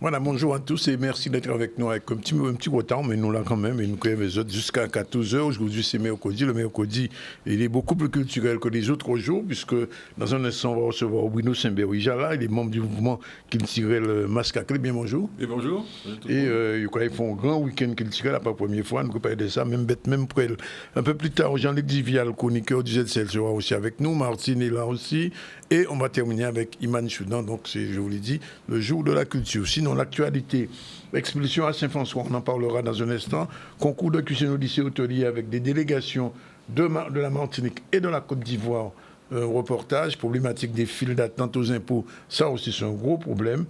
Voilà, bonjour à tous et merci d'être avec nous avec un petit retard, mais nous là quand même, et nous créons les autres jusqu'à 14h. Aujourd'hui, c'est mercredi. Le mercredi, il est beaucoup plus culturel que les autres jours, puisque dans un instant, on va recevoir Bruno Saint-Berry-Jala, il est membre du mouvement culturel Masque à Clé. Bien, bonjour. Et bonjour. Et ils font un grand week-end culturel, la première fois, nous parlons de ça, même pour elle. Un peu plus tard, Jean-Luc Divial, chroniqueur du ZCL, sera aussi avec nous, Martine est là aussi, et on va terminer avec Iman Choudan, donc c'est, je vous l'ai dit, le jour de la culture. Sinon, l'actualité, expulsion à Saint-François, on en parlera dans un instant, concours de cuisine au lycée hôtelier avec des délégations de la Martinique et de la Côte d'Ivoire. Reportage, problématique des files d'attente aux impôts, ça aussi c'est un gros problème.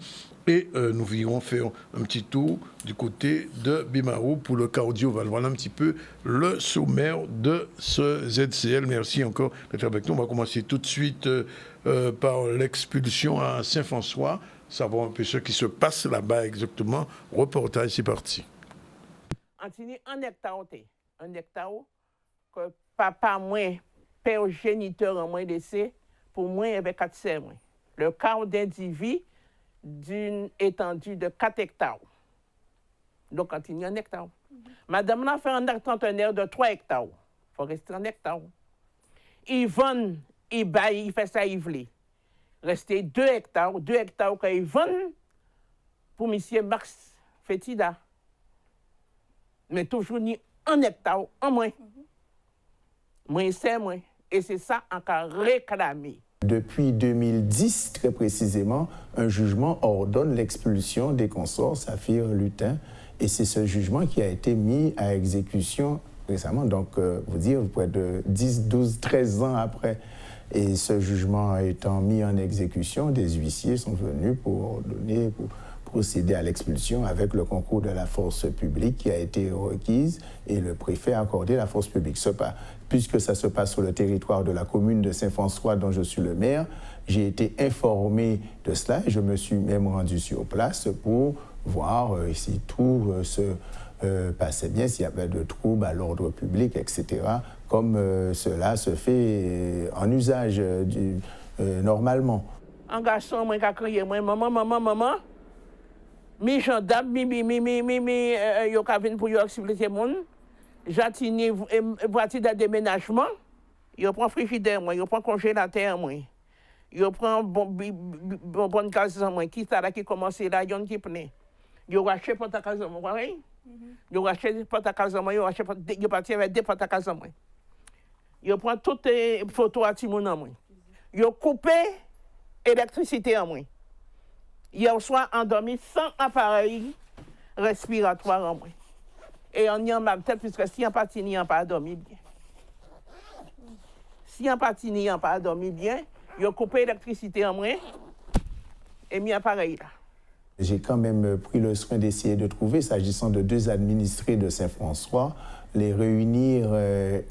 Et nous irons faire un petit tour du côté de Bimaro pour le cas audio. Voilà un petit peu le sommaire de ce ZCL. Merci encore d'être avec nous. On va commencer tout de suite par l'expulsion à Saint-François. Savoir un peu ce qui se passe là-bas exactement. Reportage, c'est parti. Un hectare que papa, moi, père géniteur, en moins laissé, pour moi, il y avait 4 serres. Le quart d'individu d'une étendue de 4 hectares. Donc, quand il y a 1 hectare. Madame a fait un conteneur de 3 hectares. Il faut rester 1 hectare. Yvonne, il fait ça, il voulait. Rester 2 hectares que Yvonne pour M. Max Fétida. Mais toujours ni 1 hectare en moins. Moi, c'est moi. Et c'est ça encore réclamé. Depuis 2010, très précisément, un jugement ordonne l'expulsion des consorts Saphir Lutin. Et c'est ce jugement qui a été mis à exécution récemment, donc vous dire près de 10, 12, 13 ans après. Et ce jugement étant mis en exécution, des huissiers sont venus pour procéder à l'expulsion avec le concours de la force publique qui a été requise et le préfet a accordé la force publique. Puisque ça se passe sur le territoire de la commune de Saint-François dont je suis le maire, j'ai été informé de cela et je me suis même rendu sur place pour voir si tout se passait bien, s'il y avait de troubles à l'ordre public, etc., comme cela se fait en usage normalement. Un garçon, moi, qui a crié, moi, maman, mi gendarme, yo ka vinn pour yo expulser moun. J'attini voiture de déménagement, yo prend frigidaire moi, yo prend congélateur moi. Yo prend bonne case moi qui ça là qui commence là, yon qui pne. Yo racheté porte à case moi, oui. Yo racheté porte à case moi, yo parti avec 2 porte à case moi. Yo prend toutes les photos à Timon moi. Yo coupé électricité en moi. Hier soir endormi sans appareil respiratoire en moi. Et on y en a peut-être puisque si en partie n'y a pas dormi bien. Si en partie n'y a pas dormi bien, il a coupé l'électricité en moi et mis appareil là. J'ai quand même pris le soin d'essayer de trouver, s'agissant de 2 administrés de Saint-François, les réunir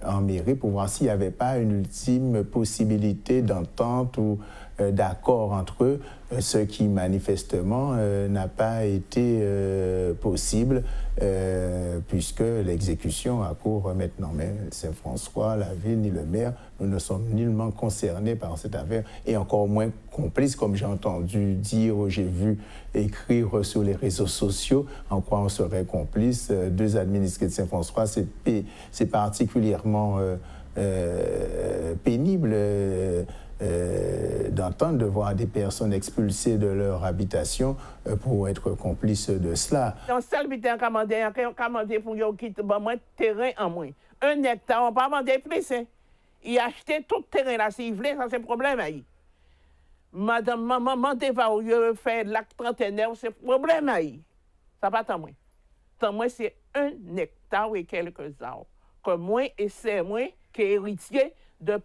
en mairie pour voir s'il n'y avait pas une ultime possibilité d'entente ou d'accord entre eux, ce qui manifestement n'a pas été possible puisque l'exécution a cours maintenant. Mais Saint-François, la ville ni le maire, nous ne sommes nullement concernés par cette affaire et encore moins complices, comme j'ai entendu dire, j'ai vu écrire sur les réseaux sociaux en quoi on serait complice. 2 administrés de Saint-François, c'est particulièrement pénible d'entendre, de voir des personnes expulsées de leur habitation pour être complices de cela. Donc, seul but est commandé pour qu'ils quittent le terrain en moins. 1 hectare, on ne peut pas demander plus. Il a acheté tout le terrain là, s'il voulait, ça c'est le problème. Madame, maman, va faire l'acte 39, c'est le problème. Ça va tant moins. Tant moins, c'est 1 hectare et quelques arbres. Que moi et c'est moi qui est héritier de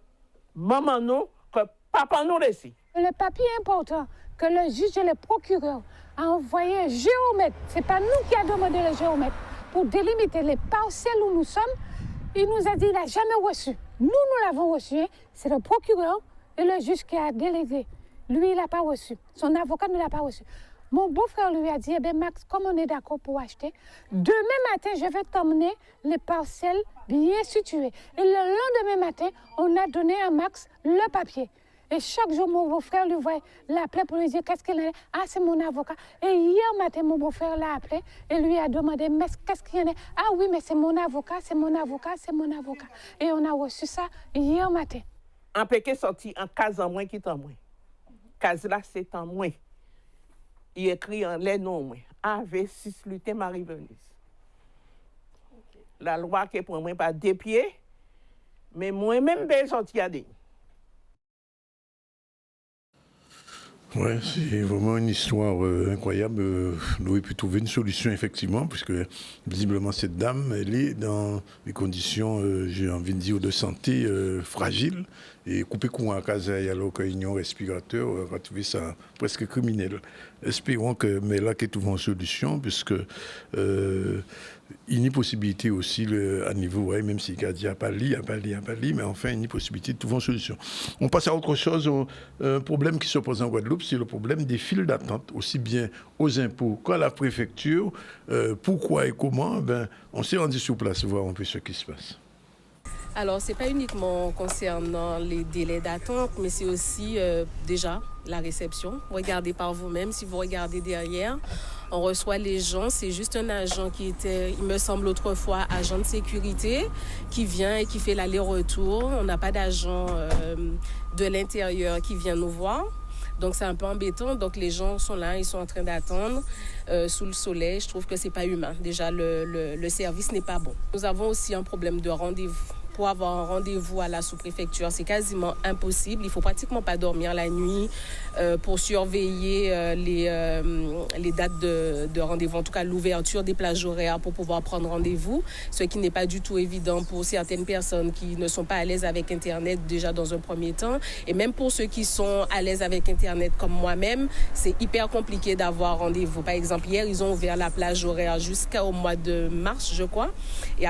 maman nous, que papa nous laisse. Le papier important que le juge et le procureur a envoyé un géomètre, ce n'est pas nous qui avons demandé le géomètre, pour délimiter les parcelles où nous sommes, il nous a dit qu'il n'a jamais reçu. Nous l'avons reçu, c'est le procureur et le juge qui a délégué. Lui, il n'a pas reçu. Son avocat ne l'a pas reçu. Mon beau-frère lui a dit, eh bien Max, comme on est d'accord pour acheter, demain matin, je vais t'emmener les parcelles bien situées. Et le lendemain matin, on a donné à Max le papier. Et chaque jour, mon beau-frère lui voit l'appeler pour lui dire qu'est-ce qu'il a. Ah, c'est mon avocat. Et hier matin, mon beau-frère l'a appelé et lui a demandé, mais qu'est-ce qu'il y en a? Ah oui, mais c'est mon avocat, c'est mon avocat, c'est mon avocat. Et on a reçu ça hier matin. Un paquet sorti en case en moins qui est en moins. Case là, c'est en moins. Il écrit en les noms moins. AV6 lutin Marie-Venise. La loi qui est pour moi pas deux pieds, mais moi-même, ben sorti à des. Ouais, c'est vraiment une histoire incroyable. Nous avons pu trouver une solution, effectivement, puisque visiblement, cette dame, elle est dans des conditions, j'ai envie de dire, de santé fragiles. Et couper courant à casa, alors qu'il y a un respirateur, on va trouver ça presque criminel. Espérons que, mais là, qu'il y ait une solution, puisque il y a une possibilité aussi, à niveau, ouais, même si il n'y a pas de lit, mais enfin, il y a une possibilité de trouver une solution. On passe à autre chose, un problème qui se pose en Guadeloupe, c'est le problème des files d'attente, aussi bien aux impôts qu'à la préfecture. Pourquoi et comment? Ben, on s'est rendu sur place, voir un peu ce qui se passe. Alors, ce n'est pas uniquement concernant les délais d'attente, mais c'est aussi déjà la réception. Regardez par vous-même, si vous regardez derrière, on reçoit les gens. C'est juste un agent qui était, il me semble autrefois, agent de sécurité, qui vient et qui fait l'aller-retour. On n'a pas d'agent de l'intérieur qui vient nous voir. Donc, c'est un peu embêtant. Donc, les gens sont là, ils sont en train d'attendre sous le soleil. Je trouve que ce n'est pas humain. Déjà, le service n'est pas bon. Nous avons aussi un problème de rendez-vous. Pour avoir un rendez-vous à la sous-préfecture, c'est quasiment impossible. Il ne faut pratiquement pas dormir la nuit pour surveiller les dates de rendez-vous, en tout cas l'ouverture des plages horaires pour pouvoir prendre rendez-vous, ce qui n'est pas du tout évident pour certaines personnes qui ne sont pas à l'aise avec Internet déjà dans un premier temps. Et même pour ceux qui sont à l'aise avec Internet comme moi-même, c'est hyper compliqué d'avoir rendez-vous. Par exemple, hier, ils ont ouvert la plage horaire jusqu'au mois de mars, je crois. Et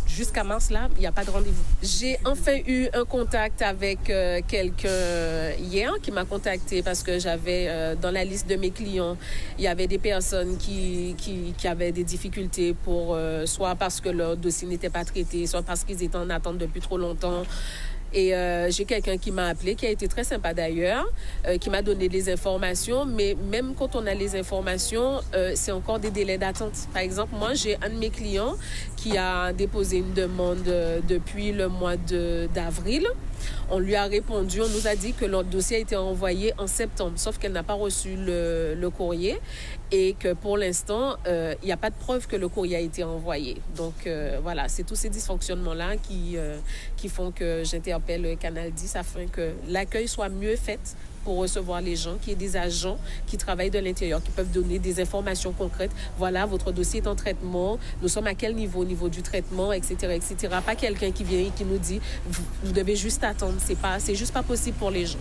jusqu'à mars, là, il n'y a pas de rendez-vous. J'ai enfin eu un contact avec quelqu'un hier qui m'a contacté parce que j'avais dans la liste de mes clients, il y avait des personnes qui avaient des difficultés pour soit parce que leur dossier n'était pas traité, soit parce qu'ils étaient en attente depuis trop longtemps. Et j'ai quelqu'un qui m'a appelé, qui a été très sympa d'ailleurs, qui m'a donné des informations. Mais même quand on a les informations, c'est encore des délais d'attente. Par exemple, moi, j'ai un de mes clients qui a déposé une demande depuis le mois d'avril. On lui a répondu, on nous a dit que notre dossier a été envoyé en septembre, sauf qu'elle n'a pas reçu le courrier et que pour l'instant, il n'y a pas de preuve que le courrier a été envoyé. Donc voilà, c'est tous ces dysfonctionnements-là qui font que j'interpelle Canal 10 afin que l'accueil soit mieux fait pour recevoir les gens, qu'il y ait des agents qui travaillent de l'intérieur, qui peuvent donner des informations concrètes. Voilà, votre dossier est en traitement, nous sommes à quel niveau, au niveau du traitement, etc., etc. Pas quelqu'un qui vient et qui nous dit, vous devez juste attendre. C'est juste pas possible pour les gens.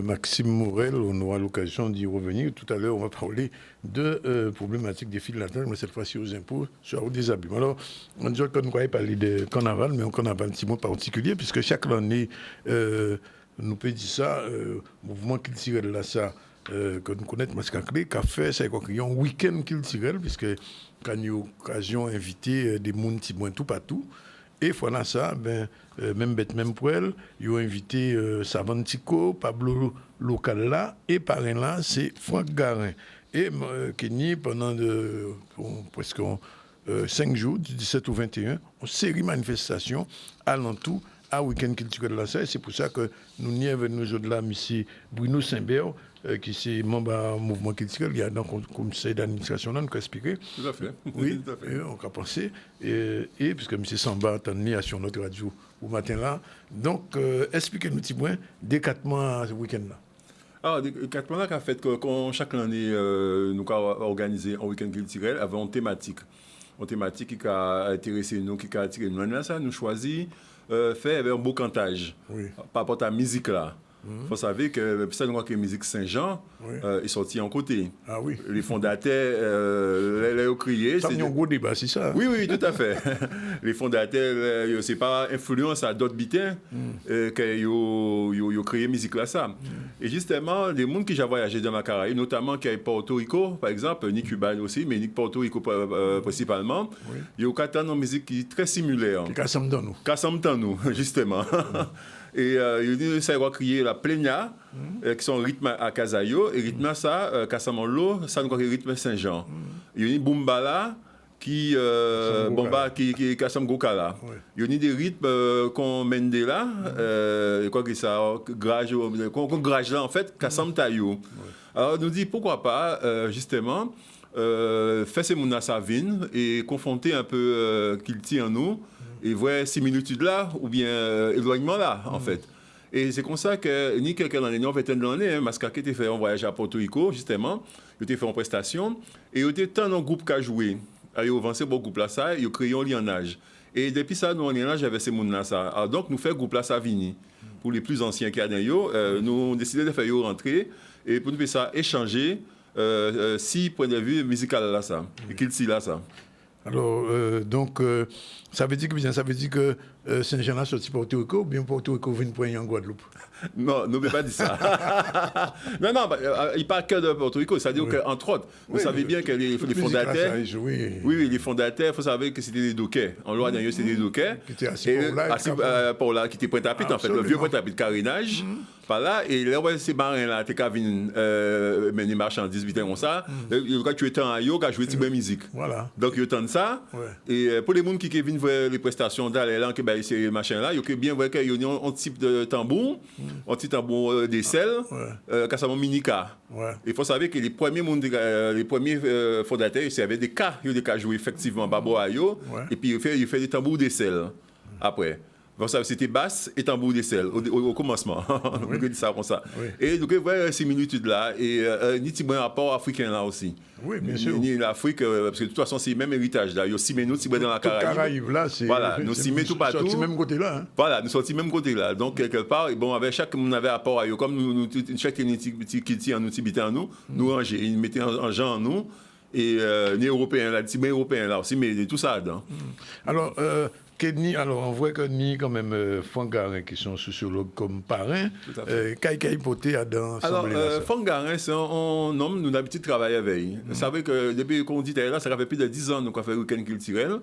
Maxime Morel, on aura l'occasion d'y revenir. Tout à l'heure, on va parler de problématiques des files d'attente, mais cette fois-ci aux impôts, sur des abus. Alors, on dit qu'on ne parler de carnaval, mais un carnaval un petit mot particulier, puisque chaque année, nous peut dire ça, mouvement culturel là, ça, que nous connaissons Mascaclé, qu'a fait, c'est qu'il y a un week-end culturel, puisque quand il y a occasion d'inviter des gens qui sont tout partout, et voilà ça, ben, même bête, même poêle, ils ont invité Savantico, Pablo Local là, et parrain là, c'est Franck Garin. Et Kenny, pendant presque 5 jours, du 17 au 21, une série de manifestations allant tout à week-end culturel là, ça. Et c'est pour ça que nous y avons venus aujourd'hui là, M. Bruno Saint-Bert, qui est membre du mouvement culturel, il y a donc un conseil d'administration là, nous peut expliquer. Tout à fait. Oui, tout à fait. On a pensé. Et puisque M. Samba est sur notre radio au matin là, donc expliquez-nous un petit point des 4 mois ce week-end là. Alors, des 4 mois là qu'a fait qu'on chaque année nous avons organisé un week-end culturel avec une thématique. Une thématique qui a intéressé nous, qui a attiré nous. Nous, ça, nous choisi faire un beau cantage par rapport à la musique là. Il faut savoir que ça, nous que la musique Saint-Jean est sortie en côté. Ah oui. Les fondateurs les ont crié. Ça, c'est un gros débat, c'est ça. Oui, oui, tout à fait. Les fondateurs, c'est pas influence à d'autres bitins qu'ils ont créé la musique là, ça. Et justement, les gens qui ont voyagé dans la Caraïbe, notamment qui est Porto Rico, par exemple, ni Cuba aussi, mais ni Porto Rico principalement, ils ont une musique qui est très similaire. Qui cassam dans nous. Cassam dans nous, justement. Et il ça va crier la plaignard, qui sont rythme à Kazayo, et rythme ça, Kassamolo, ça nous rythme Saint-Jean. Il y a une Bumbala, qui bomba qui Kassam Gokala. Il y a des rythmes qu'on mène là, quoi que ça, qu'on grage là en fait, Kassam Tayo. Alors nous dit pourquoi pas justement faire ces mounas savine et confronter un peu qu'il tient en nous et voir similitude là ou bien éloignement là en fait. Et c'est comme ça que ni quelqu'un dans les 21 années, Masca qui était fait un voyage à Porto Rico justement, il était fait en prestation et il était tant dans groupe qu'a joué. Ils ont avancé beaucoup là ça, ils ont créé un lionnage. Et depuis ça, nous en lionnage avec ces mounas ça. Alors donc nous fait groupe là ça vini. Pour les plus anciens qui y a dans yo, nous avons décidé de faire yo rentrer et pour nous faire ça échanger 6 points de vue musical là ça. Et qu'il si là ça. Alors, donc, ça veut dire que Saint-Jean a sorti Porto Rico ou bien Porto Rico vient pour en Guadeloupe? Non, ne peut pas dire ça. non, il parle que de Porto Rico. C'est-à-dire qu'entre autres, vous savez bien que les fondateurs. Oui, les fondateurs, il faut savoir que c'était des dockers. En loi d'ailleurs, c'était des dockers. Qui étaient assis pour là. Qui était Pointe-à-Pitre, en fait, le vieux Pointe-à-Pitre carénage. Par là, et là, ces marins-là, tu as mener marchandises, vite comme ça. Quand tu étais en yoga, tu as joué de musique. Voilà. Donc, il y a tant de ça. Et pour les gens qui viennent voir les prestations d'aller là, ces machins-là, il y a bien voir qu'il y a un type de tambour, un petit tambour d'aisselle, qui s'appelle minica. Il faut savoir que les premiers fondateurs, ils avaient des cas, ils ont des cas joués effectivement, babo ayo, et puis ils fait des tambours d'aisselle après. Donc, ça, c'était basse et tambour d'aisselle au commencement. On dit ça comme ça. Et donc, vous voyez ces similitudes là, et ni un rapport africain là aussi. Oui, bien sûr. Ni l'Afrique, parce que de toute façon, c'est le même héritage là. Il y a aussi nous, si dans la Caraïbe. Là, c'est. Voilà, nous s'y mettons tout partout. Nous sortis même côté là. Hein. Voilà, nous sortis même côté là. Donc, quelque part, bon, avec chaque on avait rapport à eux, comme chaque qui tient nous, Tibétain en nous, nous ranger, ils mettaient en genre en nous. Et les Européens là, les Européens là aussi, mais tout ça dedans. Alors, on voit que ni quand même Fangarin qui sont sociologues comme parrain, Kai Poté a dans alors Fangarin c'est un homme nous d'habitude travailler avec. Vous savez que depuis qu'on dit là, ça fait plus de 10 ans nous avons fait le week-end culturel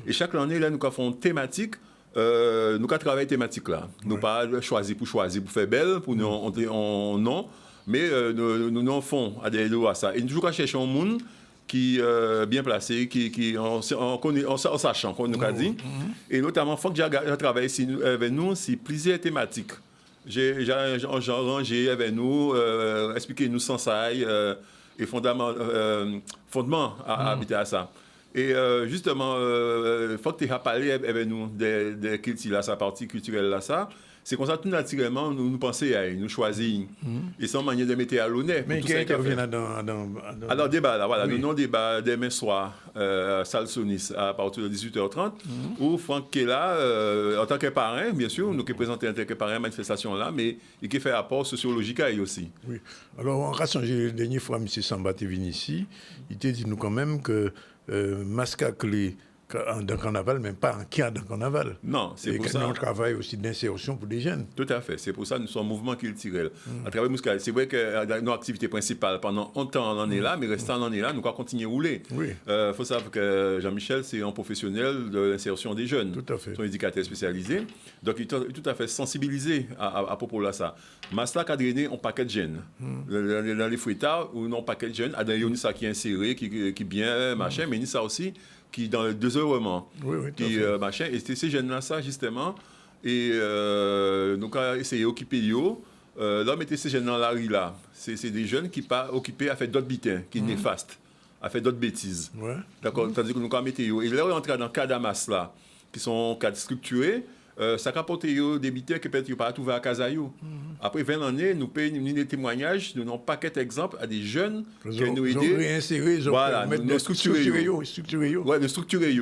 et chaque année là nous avons une thématique. Nous avons travaillé thématique là. Nous pas choisir pour faire belle pour nous non, mais nous en font à des à ça. Et nous toujours chercher un monde qui bien placé, qui en sachant, comme nous avons dit. Et notamment, il faut que j'ai travaillé avec nous sur plusieurs thématiques. J'ai rangé avec nous, expliqué nous sans ça et fondement à habiter à ça. Et justement, il faut que tu aies parlé avec nous de culture, là, sa partie culturelle là, ça. C'est comme ça, tout naturellement, nous pensons à nous choisir. Et sans manière de mettre à l'honneur. Mais qui revient alors, débat, là, voilà, le non-débat demain soir, salle Sonis, à partir de 18h30, où Franck est là, en tant que parrain, bien sûr, nous qui présentons en tant que parrain à la manifestation là, mais il qui fait apport sociologique à aussi. Oui. Alors, on a changé la dernière fois, M. Samba est venu ici, il t'a dit nous quand même que Masca Clé, dans le carnaval, même pas en cas dans le carnaval. Non, c'est pour ça. On travaille aussi d'insertion pour les jeunes. Tout à fait. C'est pour ça que nous sommes un mouvement culturel. À travers Mouska, c'est vrai que nos activités principales, pendant longtemps, on en est là, mais restant on en est là, nous allons continuer à rouler. Il faut savoir que Jean-Michel, c'est un professionnel de l'insertion des jeunes. Tout à fait. C'est un éducateur spécialisé. Donc, il est tout à fait sensibilisé à propos de ça. Masla a drainé un paquet de jeunes. Dans les fouettards, où on a un paquet de jeunes, il y a ça qui est inséré, qui bien, machin, mais il y a ça aussi qui dans le désœuvrement, machin, et c'était ces jeunes-là, ça, justement, et donc, on a essayé d'occuper eux. Là, mettez ces jeunes dans la rue, là. C'est des jeunes qui pas occupés à faire d'autres bitins, qui néfastes, à faire d'autres bêtises. D'accord? Tandis que nous, quand mettez eux. Et là, on est entré dans le cas d'Amas, là, qui sont cadres structurés. Ça rapporte des bitins qui peut-être pas trouver à Kazayo. Après 20 années, nous payons des témoignages, nous n'avons pas qu'un exemple à des jeunes qui nous aident. Ils ont réinséré, ils ont structuré. Oui, de structurer.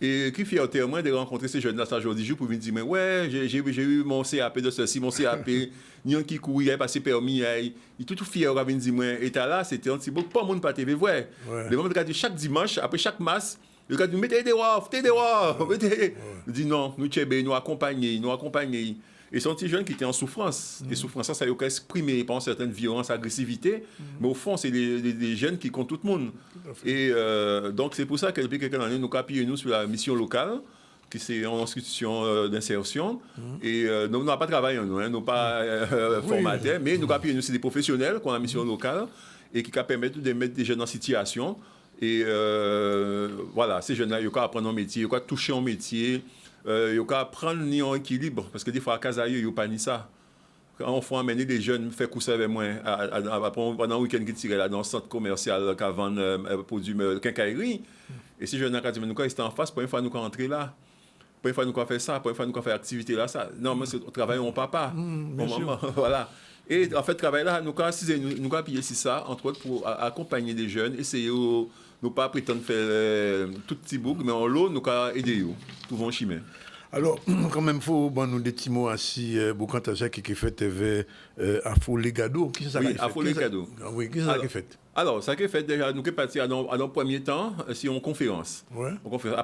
Et qui fierté au moins de rencontrer ces jeunes-là ça aujourd'hui pour venir dire, ouais, j'ai eu mon CAP de ceci, mon CAP, ni un qui couille, il a passé permis, il est tout fier à venir dire, et là, c'était un petit peu, pas monde pas TV, ouais. Le moment de chaque dimanche, après chaque masse, le gars dit, mettez des rois, mettez. Il dit non, nous accompagner. Et sont des jeunes qui étaient en souffrance. Et souffrance, ça a exprimé par une certaine violence, agressivité. Mais au fond, c'est des jeunes qui comptent tout le monde. Et donc, c'est pour ça que depuis quelques années, nous appuyons sur la mission locale, qui c'est en institution d'insertion. Et nous n'avons pas travaillé, nous n'avons pas formaté, mais nous avons aussi des professionnels qu'on a mis sur local et qui permettent de mettre des jeunes en situation. Et voilà, ces jeunes-là, ils peuvent apprendre un métier, ils peuvent toucher un métier, ils peuvent apprendre un équilibre, parce que des fois, à Casaïo, ils n'ont pas ni ça. Quand on fait amener des jeunes, faire course avec moi, pendant le week-end qui tirent là, dans le centre commercial, qui vendent produits quincaillerie. Et ces jeunes-là, quand ils étaient en face, pour une fois, nous entrer là. Pour une fois, nous faire ça, pour une fois, nous faire activité là, ça. Non, mais c'est au travail, mon papa, mon maman, voilà. Et en fait, travail là, nous avons payé ça, entre autres, pour accompagner des jeunes, essayer nous pas prétendre faire tout petit bouc, mais en l'eau, nous avons aidé, tout vont chimer. Alors, quand même, il faut nous des petits mots assis, beaucoup de gens qui fait avec Afro Legado. Qui ça oui, Afro Legado. Oui, qui ça qui fait? Alors, ça qui est fait, déjà, nous sommes partis dans le premier temps, c'est une conférence. Ouais.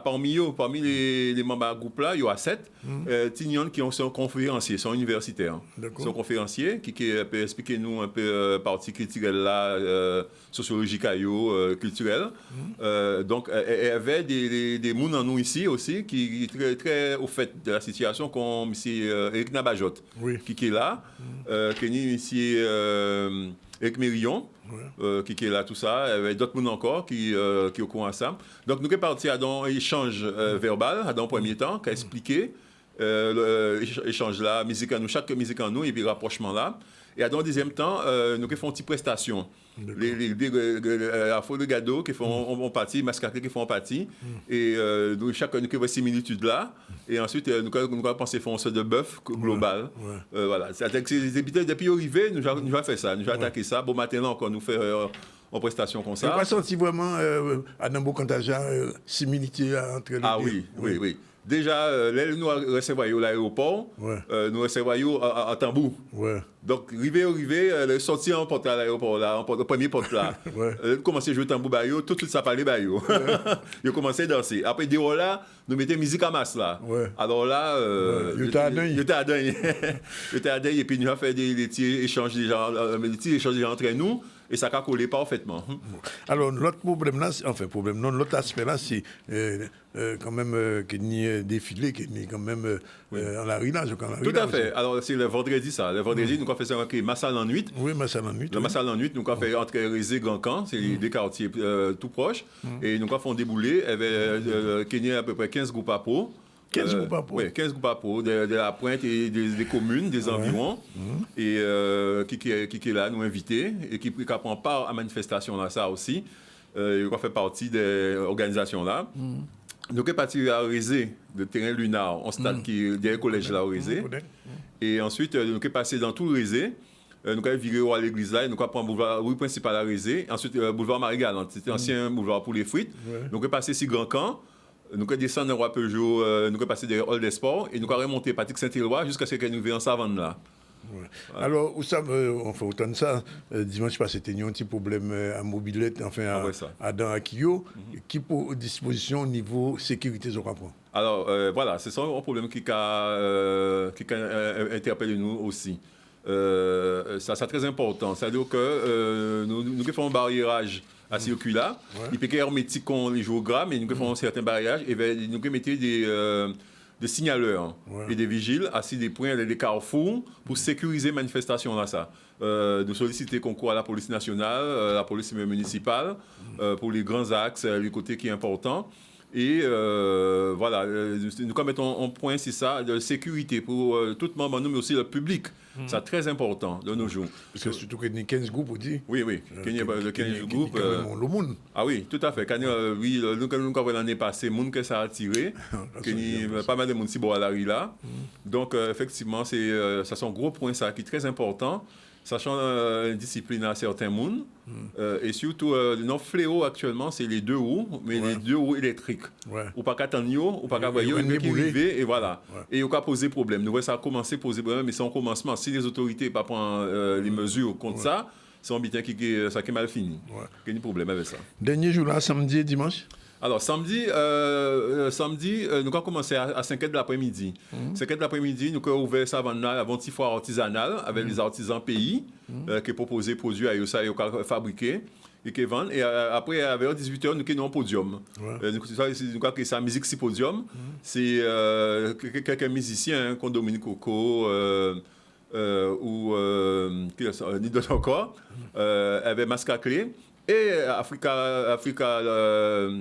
Parmi les membres du groupe là, il y a 7 Tignon qui sont conférenciers, sont universitaires. Ils sont conférenciers qui peuvent expliquer nous un peu partie culturelle là, sociologique culturelle. Donc, il y avait des mouns en nous ici aussi qui sont très au fait de la situation, comme ici Eric Nabajot, qui est là, qui est ici Eric Mérillon. Qui est là, tout ça. Il y avait d'autres monde encore qui au courant de ça. Donc, nous sommes partis à un échange verbal, dans le premier temps, qui a expliqué l'échange là, musique à nous, chaque musique en nous, et puis rapprochement là. Et dans le deuxième temps, nous faisons une petite prestation. Les Afro Legado qui font partie, Mascacré qui font partie. Et chacun nous fait ces similitudes là. Et ensuite, nous avons pensé faire un sorte de bœuf global. Voilà. Depuis l'arrivée, nous avons fait ça. Nous avons attaqué ça. Bon, maintenant, encore, nous faisons en prestation comme ça. Vous avez senti vraiment, à Nambo Kantaja, similitude entre les deux? Ah oui. Déjà, nous recevons à l'aéroport, nous recevons à Tambou. Donc, arrivé, sorti en porte à l'aéroport, là, en premier porte là. Commencé à jouer Tambou Bayo, tout de suite ça parlait Bayo. Ils ont commencé à danser. Après, des rôles là, nous mettons musique à masse là. Alors là, il était à deuil. Et puis nous avons fait des petits échanges déjà entre nous. Et ça a collé parfaitement. Alors, l'autre problème là, l'autre aspect là, c'est quand même qu'il y a défilé, qu'il y a quand même en la rue là. Tout à fait. Alors, c'est le vendredi ça. Le vendredi, nous avons fait ça avec Massal en nuit. Oui, Massal en nuit. Le Massal en nuit, nous avons fait entre Rézé et Grand Camp, c'est les deux quartiers tout proches. Et nous avons fait débouler. Il y avait à peu près 15 groupes à peau. 15 groupes à peau. Oui, 15 groupes à peau, de la pointe et des communes, des environs, et qui est là, nous invités, et qui prend part à la manifestation là, ça aussi. Il fait partie de l'organisation là. Nous sommes partis à Rézé, le terrain lunar, en stade qui est derrière le collège là, au Rézé. Et ensuite, nous sommes passés dans tout le Rézé. Nous avons viré à l'église là, nous avons pris le boulevard rue principale à Rézé. Ensuite, boulevard Marie-Galante, c'était ancien boulevard pour les frites. Nous avons passé sur Grand Camp. Nous avons descendu dans Roi Peugeot, nous avons passé des halls des sports et nous avons remonté Patrick Saint-Éloi jusqu'à ce que nous vivions en savane là. Voilà. Alors, on fait autant de ça. Dimanche passé, c'était un petit problème à mobilette, enfin à Dan Akio, qui pour disposition au niveau sécurité, je comprends. Alors, voilà, c'est ça un problème qui a interpellé nous aussi. Ça, c'est très important. C'est-à-dire que nous faisons un barriérage à circuler. Il peut y avoir hermétique qu'on les géogrammes, mais nous faisons certains barriérages et nous mettons des signaleurs et des vigiles assis des points, des carrefours pour sécuriser les manifestations là ça. Nous solliciter concours à la police nationale, la police municipale pour les grands axes, les côtés qui sont importants. Et voilà, nous mettons en point, c'est ça, de sécurité pour tout le monde, mais aussi le public. C'est très important de nos jours. Parce que surtout qu'il y a 15 groupes, on dit. Oui, qu'il y a le 15 groupes. Le monde. Ah oui, tout à fait. Oui, nous avons l'année passée, le monde que ça a attiré. Il y a pas mal de monde qui à la rue là. Donc, effectivement, ça c'est un gros point ça, qui est très important. Sachant une discipline à certains mondes, et surtout, notre fléau actuellement, c'est les 2 roues, mais les 2 roues électriques. Ou pas qu'à ou pas qu'à voyer, qui arriver, et voilà. Et il n'y a pas poser problème. Nous voyons ça a commencé à poser problème, mais c'est en commencement. Si les autorités ne prennent pas les mesures contre ça, c'est un bitin qui est mal fini. Il y a un problème avec ça. Dernier jour là, samedi et dimanche? Alors, samedi, nous avons commencé à 5h de l'après-midi. 5h de l'après-midi, nous avons ouvert ça avant une foire artisanale avec les artisans pays qui proposaient produits à eux, ça, fabriqués. et qui vendent. Et après, à 18h, nous avons un podium. Nous avons créé ça, Musique 6 Podium. C'est quelques musiciens, comme Dominique Coco, ou ni d'autres encore, avec Mascaclé, et Africa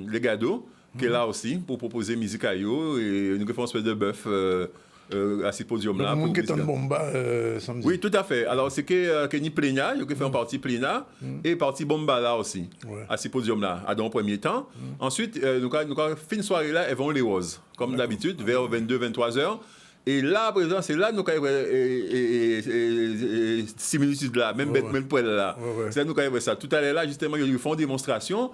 Legado, qui est là aussi, pour proposer musique à eux. Et nous faisons un espèce de bœuf à ce podium-là. Le monde qui est en bomba samedi. Oui, tout à fait. Alors, c'est que ni Plena, il fait une partie Plena, et partie bomba là aussi, à ce podium-là, dans le premier temps. Ensuite, nous avons fait une soirée là, elles vont les roses, comme d'habitude, vers 22-23 heures. Et là, à présent, c'est là que nous avons similitude là, même bête, même poêle là. C'est là que nous avons ça. Tout à l'heure là, justement, ils font une démonstration.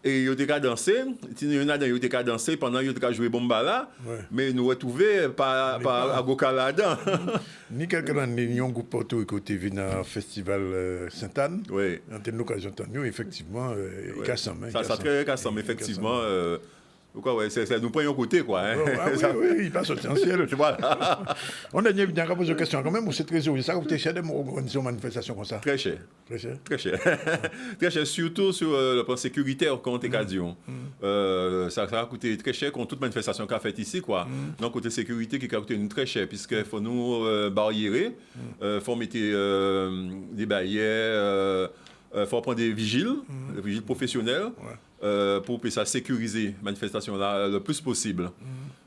Et ils ont été dansé, il y en a qui ont été dansé pendant qu'ils ont joué bomba là, mais nous retrouvons pas à Gokala là-dedans. Ni quelqu'un n'a un groupe Porto Rico qui vient à festival Sainte-Anne. Oui. On a une occasion de nous, effectivement, Kassam. Ça très Kassam, effectivement. Ça nous prend un côté, quoi. Hein. Oui, il passe au essentiel. Voilà. On a bien posé une question quand même, c'est très cher. Ça coûte cher de organiser une manifestation comme ça? Très cher. Très cher. Très cher. Très cher, surtout sur le plan sécuritaire contre Cadion. Ça a coûté très cher contre toute manifestation qu'on a faite ici, quoi. Donc, côté sécurité, qui a coûté nous très cher, puisqu'il faut nous barriérer, il faut mettre des barrières, il faut prendre des vigiles professionnels. Pour que ça sécuriser la manifestation là le plus possible.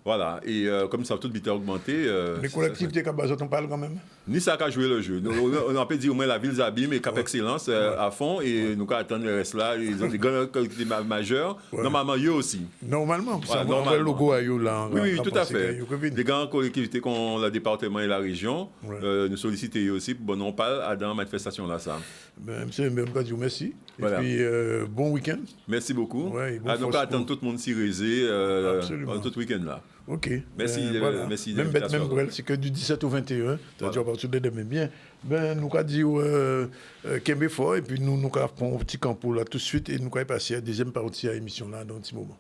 Voilà. Et comme ça, tout vite augmenté. Les collectivités qui on parle quand même? Ni ça qu'a joué le jeu. On peut dire au moins la ville Zabim et Cap Excellence à fond et nous attendre le reste là. Ils ont des grandes collectivités majeures. Normalement, eux aussi. Normalement. Ça va le logo à eux là. Oui, tout à fait. Des grandes collectivités comme le département et la région, nous solliciter eux aussi pour bon on parle dans la manifestation là. Ça. Monsieur, merci. Et puis, bon week-end. Merci beaucoup. Donc, attendre tout le monde s'y réser tout week-end là. Ok. Merci. Merci. Même bête, même brel, c'est que du 17 au 21, c'est-à-dire à partir de demain. Bien, nous avons dit Kembe fort, et puis nous avons un petit campo là tout de suite, et nous allons passer à la deuxième partie à l'émission là dans un petit moment.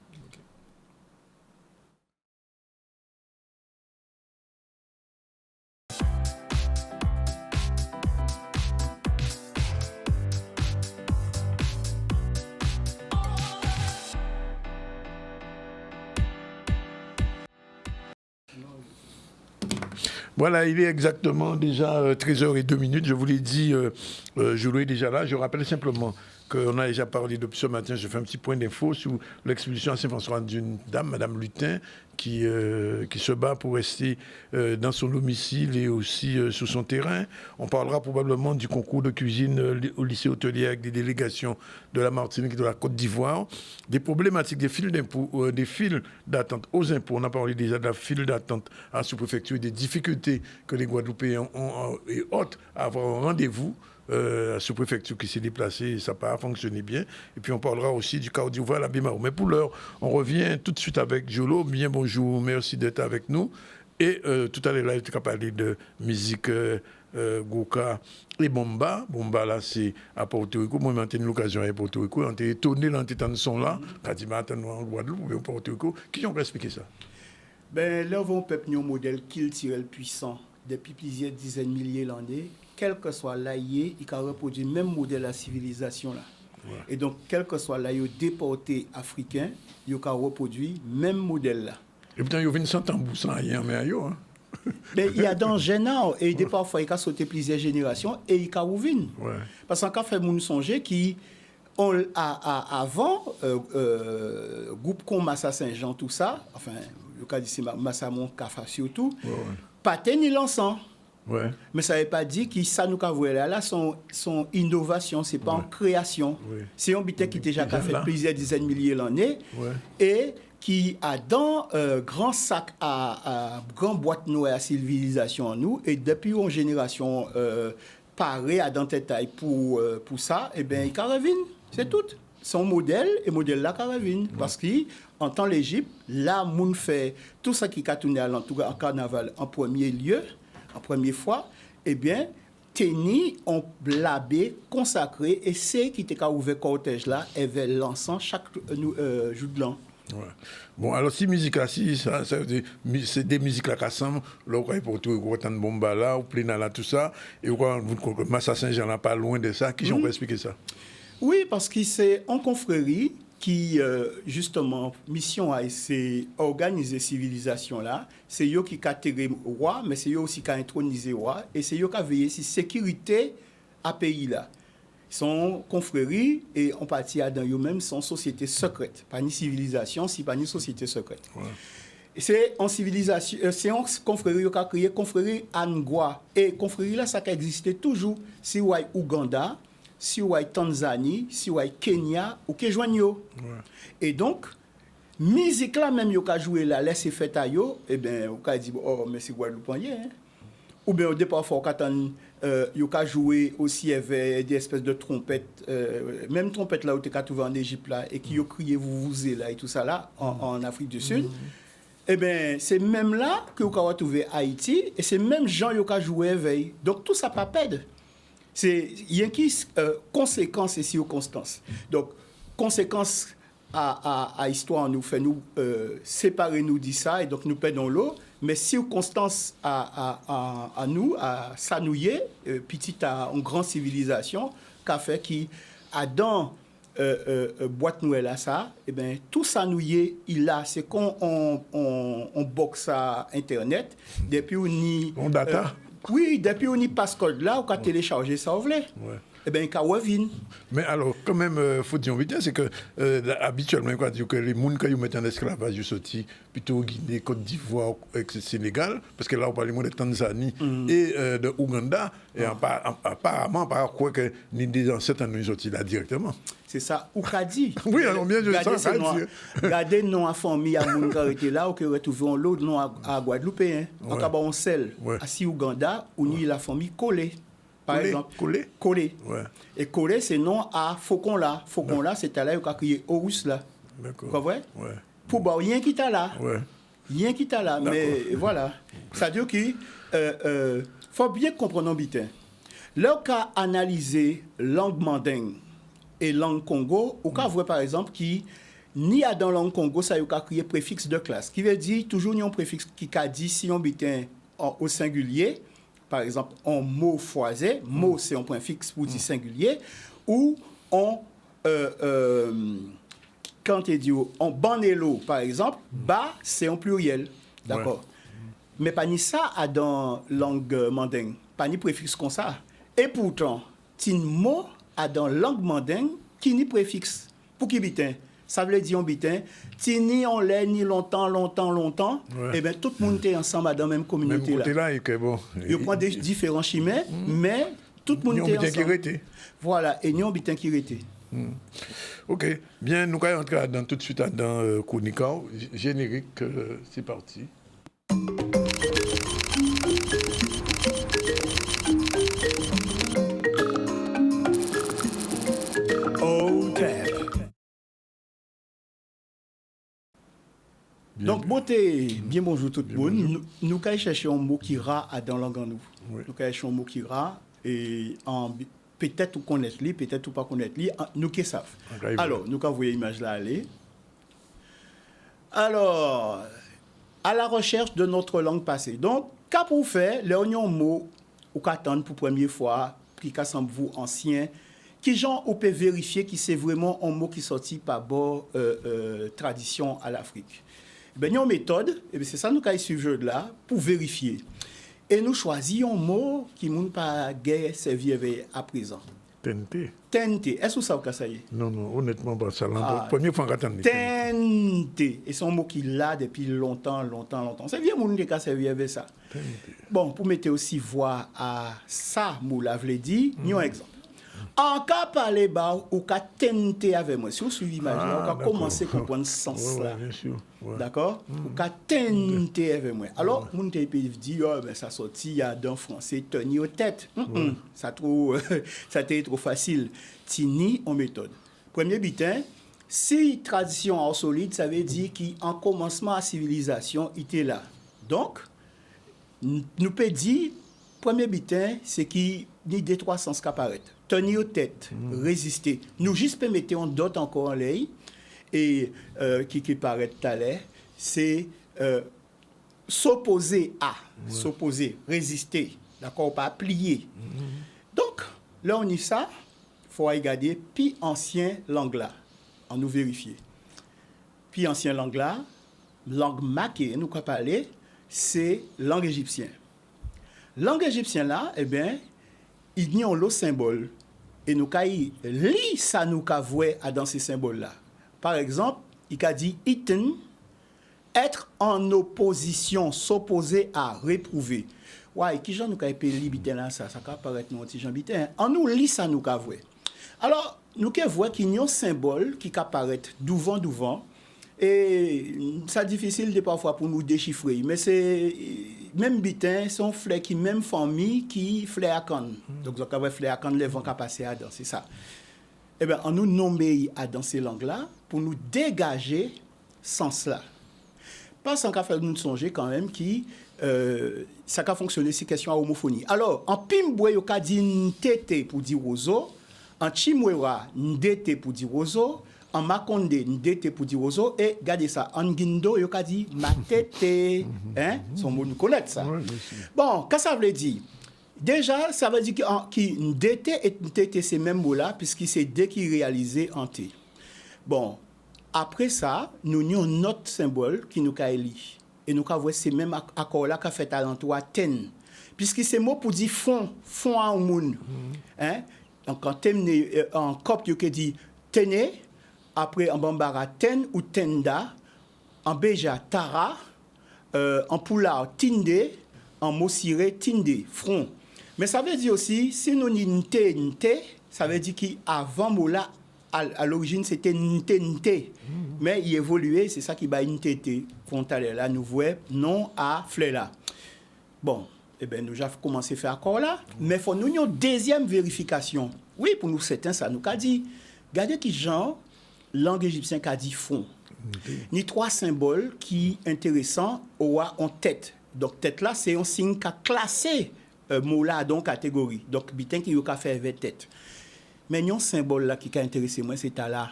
Voilà, il est exactement déjà 13h02. Je vous l'ai dit, je l'ai déjà là. Je rappelle simplement qu'on a déjà parlé depuis ce matin. Je fais un petit point d'info sur l'expulsion à Saint-François d'une dame, Madame Lutin, qui se bat pour rester dans son domicile et aussi sur son terrain. On parlera probablement du concours de cuisine au lycée hôtelier avec des délégations de la Martinique et de la Côte d'Ivoire. Des problématiques, des files d'attente aux impôts. On a parlé déjà de la file d'attente à la sous-préfecture et des difficultés que les Guadeloupéens ont et autres à avoir un rendez-vous. La sous-préfecture qui s'est déplacée, ça n'a pas fonctionné bien. Et puis on parlera aussi du Côte d'Ivoire, la Bimarou. Mais pour l'heure, on revient tout de suite avec Jolo. Bien bonjour, merci d'être avec nous. Et tout à l'heure, là, tu as parlé de musique Goka et Bomba. Bomba, là, c'est à Porto Rico. Moi, j'ai eu l'occasion à Porto Rico. On était étonné dans ces son là. Quand tu m'as entendu en Guadeloupe ou en Porto Rico. Qui ont expliqué ça? Ben, là, on peut un modèle culturel puissant depuis plusieurs dizaines de milliers d'années. Quel que soit l'aïe, il a reproduit le même modèle de la civilisation là. Ouais. Et donc, quel que soit l'aïe déporté africain, il a reproduit le même modèle là. Et pourtant, il y a 20 ans sans rien, mais aïe. Mais il y a dans Génard, et parfois, il a sauté plusieurs générations et il a ouvert. Ouais. Parce qu'on a fait mon songer qui, avant, groupe comme Massa Saint-Jean, tout ça, enfin, le cas d'ici, Massa Mon-Kafa surtout, pas tenir l'ensemble. Ouais. Mais ça ne veut pas dire que ça nous a vu là, son innovation, ce n'est pas en création. Ouais. C'est un bité qui déjà fait plusieurs dizaines de milliers d'années et qui a dans grand sac à grand boîte noire à civilisation en nous et depuis une génération parée à dans tête taille pour ça, et bien il caravine, c'est tout. Son modèle et modèle là caravine parce qu'en temps l'Égypte, là moun fait tout ça qui a tourné à l'entour en carnaval en premier lieu. En première fois, eh bien, Téni ont blabé, consacré, et c'est qui était ouvert le cortège là, et vers l'encens chaque jour de l'an. Ouais. Bon, alors si musique là, c'est des musiques là qui ressemblent, là, pour tout, on entend Bomba là, ou Plena là, tout ça, et Massa Saint-Jean là, pas loin de ça, qui j'en peux expliquer ça? Oui, parce que c'est en confrérie qui, justement, mission a c'est organiser civilisation là. C'est eux qui catégorient roi, mais c'est eux aussi qui intronisé roi. Et c'est eux qui veillent sur sécurité à pays là. Ils sont confréries et en partie dans eux-mêmes sont sociétés secrètes. Pas ni civilisation, si pas ni société secrète. Ouais. C'est en civilisation, c'est en confrérie qui a créé confrérie Angwa. Et confrérie là, ça a existé toujours. Si vous Ouganda, si vous Tanzanie, si vous Kenya, ou que joignent. Et donc, musique là même yo ka jouer là, laisser fait à yo, eh ben, on ka dit oh mais c'est Guadeloupéen. Hein? Ou bien au départ faut qu'attendre yo ka jouer aussi avec des espèces de trompettes, même trompette là où tu as trouvé en Égypte là et qui yo crié vous là et tout ça là en Afrique du Sud. Eh bien, c'est même là que vous avez trouvé Haïti et c'est même gens qui ont joué veille. Donc tout ça pas perdre. C'est il y a qui conséquences et circonstances. Donc conséquences à histoire nous fait nous séparer nous dit ça et donc nous perdons l'eau. Mais circonstances à nous à s'annouiller petite à une grande civilisation qu'a fait qui Adam boîte nouvelle à ça, et ben tout ça nous y est, il a, c'est qu'on on boxe à internet depuis on y on data. Oui, depuis on y passcode là, on a téléchargé ça vous voulez. Ouais. Eh bien, il mais alors, quand même, faut dire vite, c'est que habituellement, quoi, dire que les gens qui mettent en esclavage, ils sortent plutôt Guinée, Côte d'Ivoire, Sénégal, parce que là, on parle de Tanzanie et de Ouganda, et apparemment, par quoi que ni des ancêtres nous sortis là directement. C'est ça, ou qu'a dit. Oui, alors bien, je sais. Regardez non à famille à moun qui était là, ou qui retrouvé l'autre non à Guadeloupe, en Cabon sel, à Ouganda, où ni la famille collée. Par exemple, Collé. Ouais. Et Collé, c'est non à Faucon là. Faucon là, c'est là où on a crié Horus là. D'accord. Vous voyez? Ouais. Pour bah, rien qui t'a là. Ouais. Rien qui t'a là. Mais voilà. Ça veut dire qu'il faut bien comprendre bitin. Là, on a analysé langue mandingue et langue Congo, on a vu par exemple qui ni à dans langue Congo, ça y a crié préfixe de classe. Qui veut dire toujours un préfixe qui a dit si on bitin au singulier. Par exemple, en mot foisé, mot c'est un point fixe pour dire singulier, ou on, quand tu dis en banelo, par exemple, bas c'est en pluriel, d'accord. Ouais. Mais pas ni ça dans langue mandingue, pas ni préfixe comme ça. Et pourtant, tin mot a dans langue mandingue qui ni préfixe. Pour qui bitin? Ça veut dire, bitin, si ni on l'est, ni longtemps, ouais. Et bien tout le monde est ensemble dans la même communauté. Même côté là, et que bon. Il prend des différents chemins, mais tout le monde est ensemble. Voilà, et nous, on bitin qui était. Ok, bien, nous allons entrer tout de suite dans Kounikao. Générique, c'est parti. Donc, bien bonjour tout le monde. Nous allons chercher un mot qui ra dans la langue en nous. Oui. Nous allons chercher un mot qui ra et peut-être ou connaître lui, peut-être ou pas connaître lui, nous qui savons. Okay, alors, nous allons voir l'image là aller. Alors, à la recherche de notre langue passée. Donc, qu'à pour faire, les oignons mots ou qu'attendre pour première fois, qui semble vous ancien, qui genre on peut vérifier que c'est vraiment un mot qui sorti par bord tradition à l'Afrique. Ben, il y a une méthode, et c'est ça nous allons suivre là, pour vérifier. Et nous choisissons un mot qui ne pas guère servir à présent. TNT. TNT. Est-ce que ça vous ça y est? Non, honnêtement, pas ça. Première fois qu'on attend. TNT. Et c'est un mot qui l'a depuis longtemps. C'est bien mon qui a servi avec ça. TNT. Bon, pour mettre aussi voix à ça, mot là, je l'ai dit, il y a un exemple. En cas parler bas ou cas tenter avec moi, si vous suivez l'image, on va commencer à comprendre ce sens là. D'accord? Ou cas tenter avec moi. Alors, mon peut dire oh ben ça sorti il y a dans français tenir aux têtes. Ça t'est trop facile. Tini en méthode. Premier bitin, si tradition en solide, ça veut dire qu'en commencement à civilisation, il était là. Donc, nous peut dire premier bitin, c'est qui ni des trois sens qui apparaissent. Tenir aux têtes, résister. Nous juste mettons d'autres encore en l'air et qui paraît tout à l'heure, c'est s'opposer à, s'opposer, résister, d'accord, pas plier. Donc, là on y ça, faut regarder puis ancien langue là. On nous vérifier. Puis ancien langue là, langue marquée, nous qu'on parler, c'est langue égyptienne. Langue égyptienne là, eh bien, il y a un symbole. Et nous avons lit ça nous avons dans ces symboles-là. Par exemple, il a dit iten, être en opposition, s'opposer à, réprouver. Ouais, qui j'en nous avons payé bitin là ça peut paraître nous petit Jean bitin. En nous lit ça nous avons. Alors, nous voyons qu'il y a un symbole qui apparaît devant. Et c'est difficile de parfois pour nous déchiffrer, mais c'est même bitin, son fleur qui même famille qui fleur à canne. Donc ça va fleur à canne les vents qui passer à danser ça. Eh bien, on nous nomme à danser langue là pour nous dégager sens là. Pas sans qu'à faire nous songer quand même qui ça a fonctionné si question à homophonie. Alors, en pimboué yo ka dit ntété pour dire roseau, en chimwera ndété pour dire roseau. En Makonde, ndete pour dire ozo, et regardez ça, en Guindo, il a dit matete, hein, son mot nous connaît ça. Ouais, bon, qu'est-ce que ça veut dire? Déjà, ça veut dire que ndete et ntete, c'est même mot-là, puisque c'est dès qu'il réalisé en T. Bon, après ça, nous avons un autre symbole qui nous a élit. Et nous avons ces mêmes accords-là qu'a fait à l'endroit ten. Puisque c'est mot pour dire fond à un monde. Hein? Donc, en copte, il dit tene. Après, en bambara, ten ou tenda, en beja, tara, en poulard, tinde, en mossiré, tinde, front. Mais ça veut dire aussi, si nous n'y nte, ça veut dire qu'avant mola, à l'origine, c'était nte. Mais il évoluait, c'est ça qui va nte, frontale. Là, nous voyons non à fleur là. Bon, eh bien, nous avons commencé à faire accord là, mais il faut nous une deuxième vérification. Oui, pour nous, certains, ça nous a dit, regardez qui genre, langue égyptienne qui a dit fond. Ni trois symboles qui intéressants en tête. Donc tête là c'est un signe qui a classé mot là dans catégorie. Donc bitin qui a fait avec tête. Mais un symbole là qui a intéressé moi c'est là.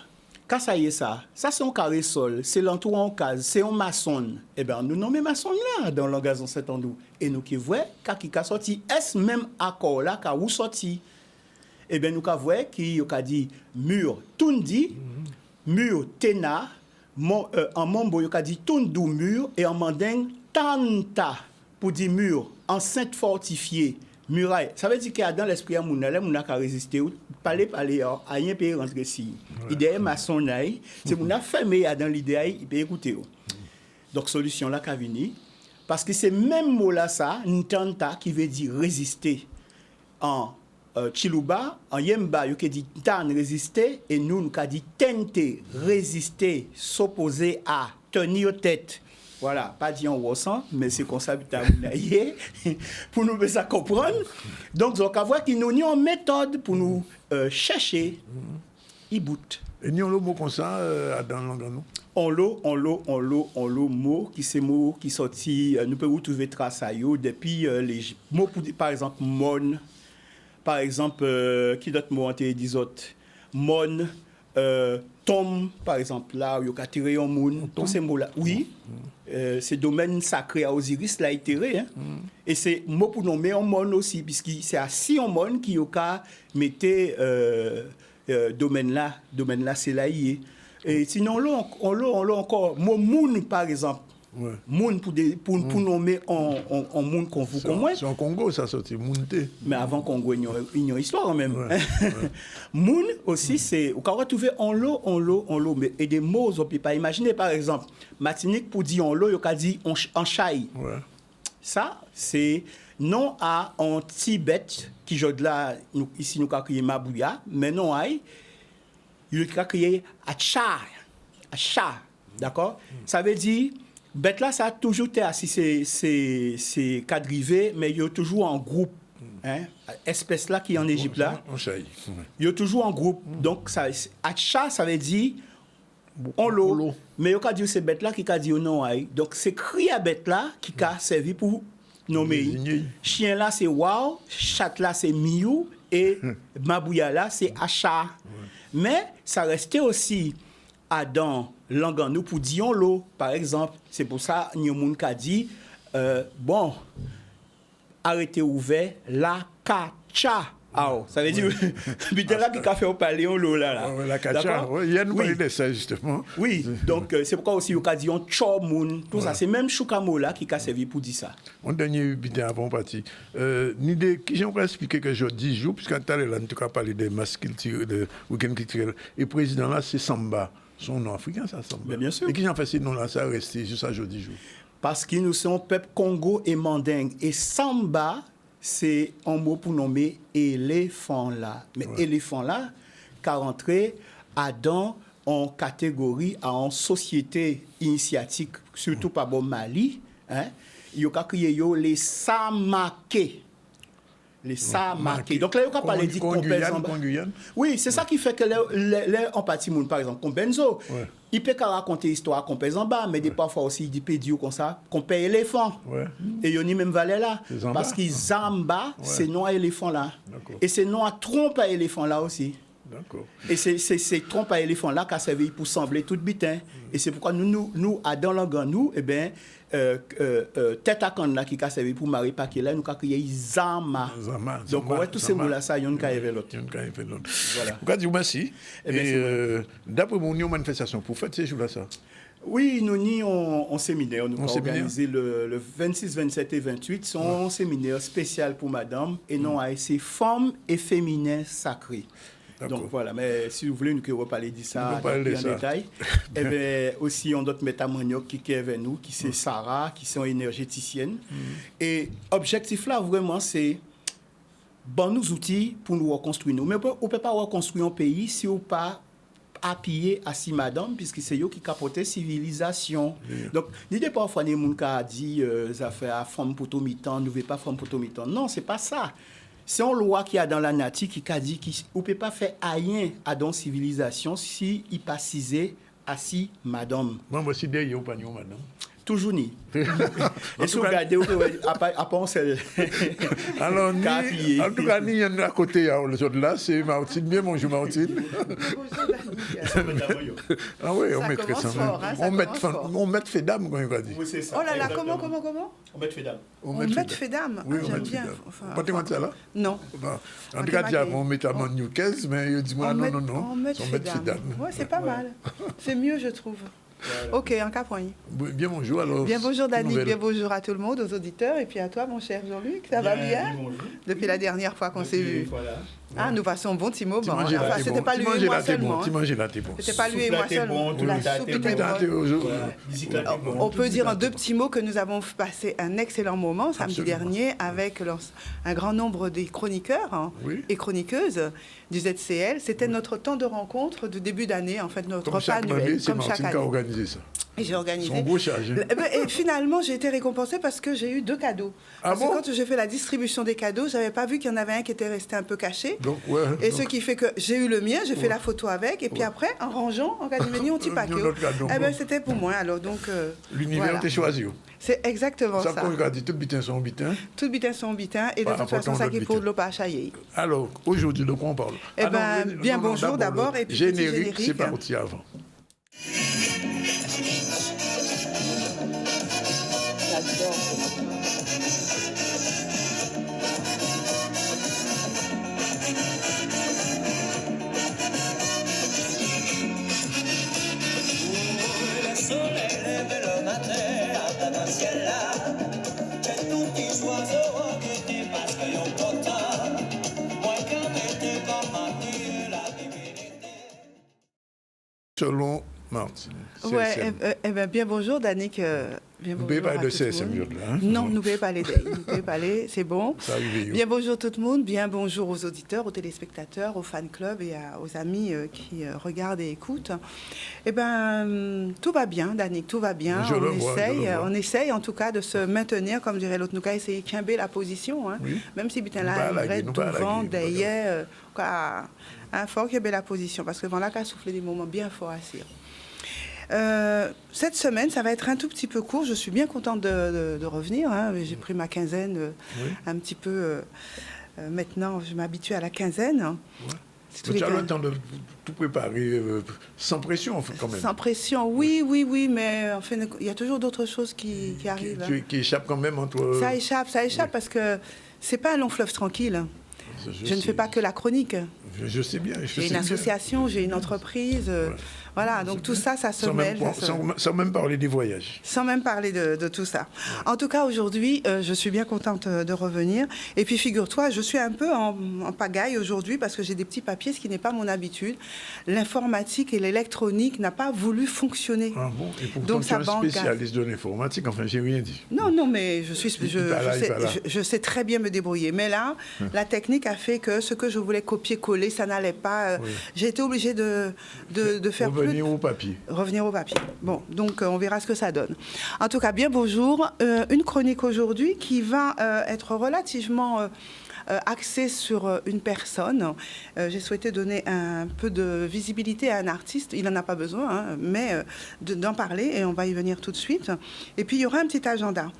Quand ça y est ça c'est un carré sol, c'est l'entour en case, c'est un maçon. Eh bien nous nommons maçon là dans le langage en cet endroit et nous qui voyons qui a sorti est-ce même accord là qui a sorti. Eh bien nous voyons qui a dit mur tundi. Mur tena, en mambo, il a dit tundou mur, et en manding tanta, pour dire mur, enceinte fortifiée, muraille. Ça veut dire qu'il y a dans l'esprit à Mouna, Mouna qui a résisté, parler, à rien peut rentrer ici. Idée maçon, c'est Mouna fermé dans l'idée, il peut écouter. Donc, solution là, qu'a venu, parce que c'est même mot là, ça, tanta, qui veut dire résister. En Chiluba, en Yemba, il a dit tan résister, et nous, nous a dit tenter, résister, s'opposer à, tenir tête. Voilà, pas dit en ressent, mais c'est comme ça pour nous faire ça comprendre. Donc, on va voir qu'il nous a une méthode pour nous chercher, il bout. Et nous avons le mot comme ça dans le langage, nous? On l'a mot qui c'est mot qui sorti, nous pouvons trouver trace à eux depuis les mots, par exemple, mon. Par exemple, qui d'autres mots ont été dit autres? Mon, tom, par exemple, là, il y a tiré un moun, tous ces mots-là. Oui, c'est domaine sacré à Osiris, là, tiré. Hein? Et c'est mot pour nommer un mon aussi, puisque c'est à si un mon qui a mis domaine-là, c'est là, y est. Et sinon, on l'a encore, mot moun, par exemple. Ouais. Moun pour nommer en moun qu'on vous connaît. C'est en Congo ça sorti Mounté. Mais avant Congo il y a une histoire même. Ouais, ouais. Moun aussi c'est on peut retrouver en l'eau mais et des mots on peut pas imaginer par exemple Martinique pour dire en l'eau il a dit en chai. Ouais. Ça c'est non à en Tibet qui jode là ici nous a crié Mabouya mais non aïe il a crié acha. D'accord? Ça veut dire bête là, ça a toujours été assis, c'est quadrivé, mais il y a toujours en groupe. Hein? Espèce là qui est en Égypte là. Il y a toujours en groupe. Donc, Atcha, ça veut dire on l'eau. Mais il y a dit c'est bête là qui a dit non. Donc, c'est cri à bête là qui a servi pour nommer. Chien là, c'est wow. Chat là, c'est miou. Et Mabouya là, c'est Acha. Mais ça restait aussi Adam. Langue nous pour dire l'eau, par exemple. C'est pour ça que nous avons dit, bon, arrêtez ouvert, la kacha. Ah, ça veut dire, bitin là qui a fait au palais, on l'a là. La cacha, il y a nous parler de ça justement. Oui, donc c'est pourquoi aussi, il y a dit, on tchou moun, tout ça, c'est même Choukamo là qui a servi pour dire ça. On dernier bitin avant parti. L'idée, qui j'aimerais expliquer que je 10 jours, puisqu'en tout à l'heure, en tout cas, parler des masques culturels, de week-end culturel, et le président là, c'est Samba. Son nom africain, ça, Samba. Mais bien sûr. Et qui j'en fait ce nom-là, ça a resté juste à jour 10 jours. Parce que nous sommes peuple Congo et mandingue. Et Samba, c'est un mot pour nommer éléphant là. Mais éléphant là, qu'a rentré dans en catégorie, en société initiatique, surtout par bon Mali, hein, il y a créé les Samaké. Les Samaké. Donc là, il y a pas parler de Combenzo. Oui, c'est ça qui fait que les en partie moun, par exemple, Combenzo, il peut raconter l'histoire Compenzamba, mais des parfois aussi, il peut dire comme ça, qu'on paye éléphant. Et il y a même valet là. Parce que Zamba, c'est non à éléphant là. Et c'est non à trompe à éléphant là aussi. Et c'est trompe à éléphant là qui a servi pour sembler tout bitin. Et c'est pourquoi nous, à dans l'angan, nous, eh bien, tête à canne là qui a servi pour Marie Paquet là, nous avons créé Zama. Donc, ouais, tous ces mots-là, ça, il y a une qui l'autre. Voilà. Vous dire merci. Et d'après mon manifestation, pour faire ces jours-là, ça? Oui, nous avons un séminaire. Nous avons organisé le 26, 27 et 28. C'est un séminaire spécial pour madame et non ASC Femmes et Féminin Sacré. Donc voilà, mais si vous voulez, nous pouvons parler de ça en détail. Et bien aussi, on a d'autres métamaniok qui est avec nous, qui c'est Sarah, qui sont énergéticiennes. Et l'objectif là, vraiment, c'est bon nous outils pour nous reconstruire. Mais on ne peut pas reconstruire un pays si on ne peut pas appuyer à si madame, puisque c'est eux qui capotent civilisation. Donc, l'idée parfois, les gens qui dit ça fait à femme pour tout mi-temps, nous ne voulons pas femme pour tout mi-temps. Non, c'est pas ça. C'est une loi qui a dans la nature qui a dit qu'on ne peut pas faire rien à dans civilisation si il pas cisé à si madame. Moi, aussi, d'ailleurs, pas madame. Toujours ni. Et si vous regardez, après on s'est. Alors, en tout cas, il y en a à côté, les autres là, c'est Martine. Bien, bonjour Martine. Ah oui, on met ça. On met fait dame, quand il va dire. Oh là là, comment On met fait dame. On met fait dame. Oui, j'aime bien. Pas te ça là? Non. En tout cas, on met à mon New 15, mais il dit moi non. On met fait dame. Oui, c'est pas mal. C'est mieux, je trouve. Voilà. Ok, en cas point. Bien bonjour alors. Bien bonjour Danick, bien bonjour à tout le monde, aux auditeurs et puis à toi mon cher Jean-Luc, ça va bien? Depuis la dernière fois qu'on s'est vu. Voilà. Ah, nous passons un bon petit moment. Enfin, c'était pas lui et moi seulement. C'était pas lui et moi seulement. La soupe était bonne. On peut dire en deux petits mots que nous avons passé un excellent moment samedi dernier avec un grand nombre des chroniqueurs et chroniqueuses du ZCL. C'était notre temps de rencontre de début d'année, en fait, notre repas annuel, comme chaque année. Ça. Et j'ai organisé. Son beau charge. Et finalement, j'ai été récompensée parce que j'ai eu 2 cadeaux. Parce que quand j'ai fait la distribution des cadeaux, j'avais pas vu qu'il y en avait un qui était resté un peu caché. Donc, ce qui fait que j'ai eu le mien, j'ai fait la photo avec, et puis après, en rangeant, en cas de on t'y paquet. C'était pour moi. Alors donc. L'univers était choisi. C'est exactement ça. Ça qu'on regarde, tout bitin sont bitin. Tout bitin sont bitin, et de toute façon, ça qui est pour de l'eau pas chailler. Alors, aujourd'hui, de quoi on parle? Bien bonjour d'abord, et puis générique, c'est parti avant. Selon Martine. Bien bonjour, Danick. Vous ne pouvez pas de CSM, là. Non, nous ne pouvons pas aller, c'est bon. Bien bonjour tout le monde, bien bonjour aux auditeurs, aux téléspectateurs, aux fan clubs et aux amis qui regardent et écoutent. Tout va bien, Danick, tout va bien. On essaye en tout cas de se maintenir, comme dirait l'autre, nous avons essayé de quimber la position, même si Bitin là, il reste devant, derrière, il faut qu'il y ait la position, parce que voilà, il a soufflé des moments bien forts à cire. Cette semaine, ça va être un tout petit peu court. Je suis bien contente de revenir. J'ai pris ma quinzaine un petit peu. Maintenant, je m'habitue à la quinzaine. Tu as le temps de tout préparer sans pression, quand même. Sans pression, oui, mais en fait, il y a toujours d'autres choses qui arrivent. Qui échappent quand même entre... Ça échappe, parce que c'est pas un long fleuve tranquille. Je ne fais pas que la chronique. Je sais bien. J'ai une association, j'ai une entreprise. Voilà, donc tout ça, ça se mêle. Sans même parler des voyages. Sans même parler de tout ça. En tout cas, aujourd'hui, je suis bien contente de revenir. Et puis, figure-toi, je suis un peu en pagaille aujourd'hui parce que j'ai des petits papiers, ce qui n'est pas mon habitude. L'informatique et l'électronique n'a pas voulu fonctionner. Ah bon? Et pourtant, donc, tu es un spécialiste de l'informatique. Enfin, j'ai rien dit. Non, mais je sais très bien me débrouiller. Mais là, la technique a fait que ce que je voulais copier-coller, ça n'allait pas. Oui. J'ai été obligée de faire revenir au papier. Revenir au papier. Bon, donc on verra ce que ça donne. En tout cas, bien bonjour. Une chronique aujourd'hui qui va être relativement axée sur une personne. J'ai souhaité donner un peu de visibilité à un artiste. Il n'en a pas besoin, hein, mais d'en parler, et on va y venir tout de suite. Et puis, il y aura un petit agenda.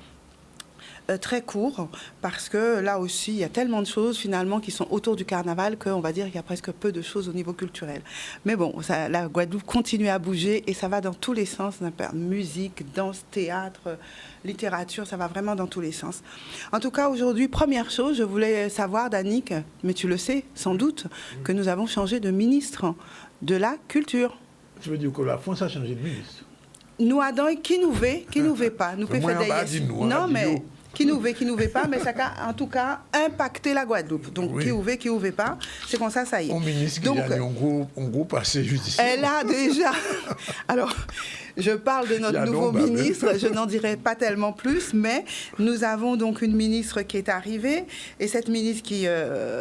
Très court, parce que là aussi, il y a tellement de choses finalement qui sont autour du carnaval qu'on va dire qu'il y a presque peu de choses au niveau culturel. Mais bon, la Guadeloupe continue à bouger et ça va dans tous les sens, musique, danse, théâtre, littérature, ça va vraiment dans tous les sens. En tout cas, aujourd'hui, première chose, je voulais savoir, Danick, mais tu le sais sans doute, que nous avons changé de ministre de la Culture. Tu veux dire que la France a changé de ministre? Nous avons qui nous veut pas. Nous pouvons faire des... Non, mais... Qui nous veut pas, mais ça a en tout cas impacté la Guadeloupe. Donc, oui. Qui veut pas, c'est comme ça y est. Mon ministre qui a eu un gros passé judiciaire. Elle a déjà... Alors, je parle de notre nouveau ministre, je n'en dirai pas tellement plus, mais nous avons donc une ministre qui est arrivée, et cette ministre qui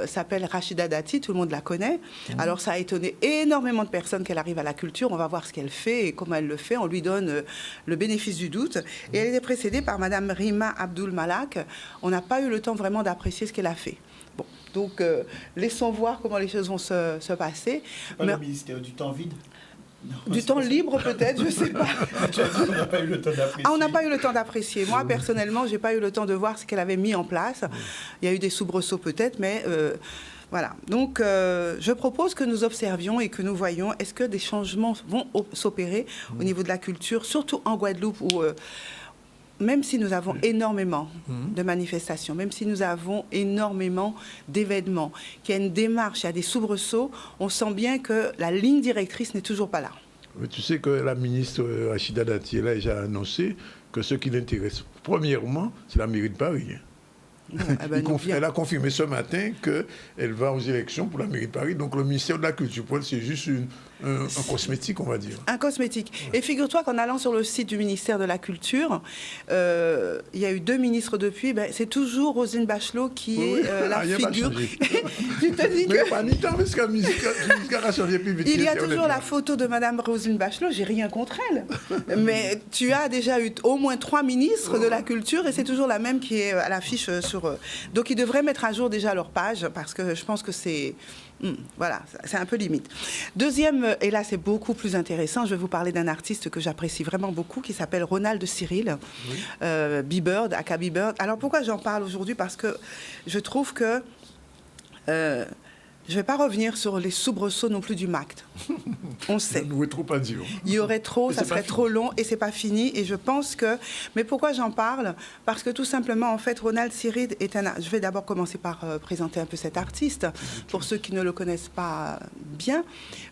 s'appelle Rachida Dati, tout le monde la connaît. Alors, ça a étonné énormément de personnes qu'elle arrive à la culture. On va voir ce qu'elle fait et comment elle le fait. On lui donne le bénéfice du doute. Et elle était précédée par Madame Rima Abdul Malak. On n'a pas eu le temps vraiment d'apprécier ce qu'elle a fait. Bon, donc laissons voir comment les choses vont se passer. Le ministère du temps vide? Non, du temps libre peut-être, je ne sais pas. On n'a pas eu le temps d'apprécier. On n'a pas eu le temps d'apprécier. Moi, personnellement, je n'ai pas eu le temps de voir ce qu'elle avait mis en place. Il y a eu des soubresauts peut-être, mais... Voilà, donc je propose que nous observions et que nous voyions est-ce que des changements vont s'opérer au niveau de la culture, surtout en Guadeloupe où... même si nous avons énormément de manifestations, même si nous avons énormément d'événements, qu'il y a une démarche, il y a des soubresauts, on sent bien que la ligne directrice n'est toujours pas là. Mais tu sais que la ministre Rachida Dati a déjà annoncé que ce qui l'intéresse, premièrement, c'est la mairie de Paris. Elle a confirmé ce matin qu'elle va aux élections pour la mairie de Paris. Donc le ministère de la Culture, pour elle, c'est juste un cosmétique, on va dire. Un cosmétique. Ouais. Et figure-toi qu'en allant sur le site du ministère de la Culture, il y a eu 2 ministres depuis. C'est toujours Roselyne Bachelot qui est la figure. Tu te dis que... pas ni temps, parce que il y a toujours la photo de Madame Roselyne Bachelot. J'ai rien contre elle. Mais tu as déjà eu au moins 3 ministres de la Culture et c'est toujours la même qui est à l'affiche sur... Donc, ils devraient mettre à jour déjà leur page parce que je pense que c'est... voilà, c'est un peu limite. Deuxième, et là c'est beaucoup plus intéressant, je vais vous parler d'un artiste que j'apprécie vraiment beaucoup qui s'appelle Ronald Cyril, B-Bird, aka B-Bird. Alors pourquoi j'en parle aujourd'hui? Parce que je trouve que je ne vais pas revenir sur les soubresauts non plus du MACT. On sait. Il y aurait trop à dire. Il y aurait trop, ça serait trop long et c'est pas fini. Et je pense que... Mais pourquoi j'en parle? Parce que tout simplement, en fait, Ronald Cyril est un... Je vais d'abord commencer par présenter un peu cet artiste, pour ceux qui ne le connaissent pas bien.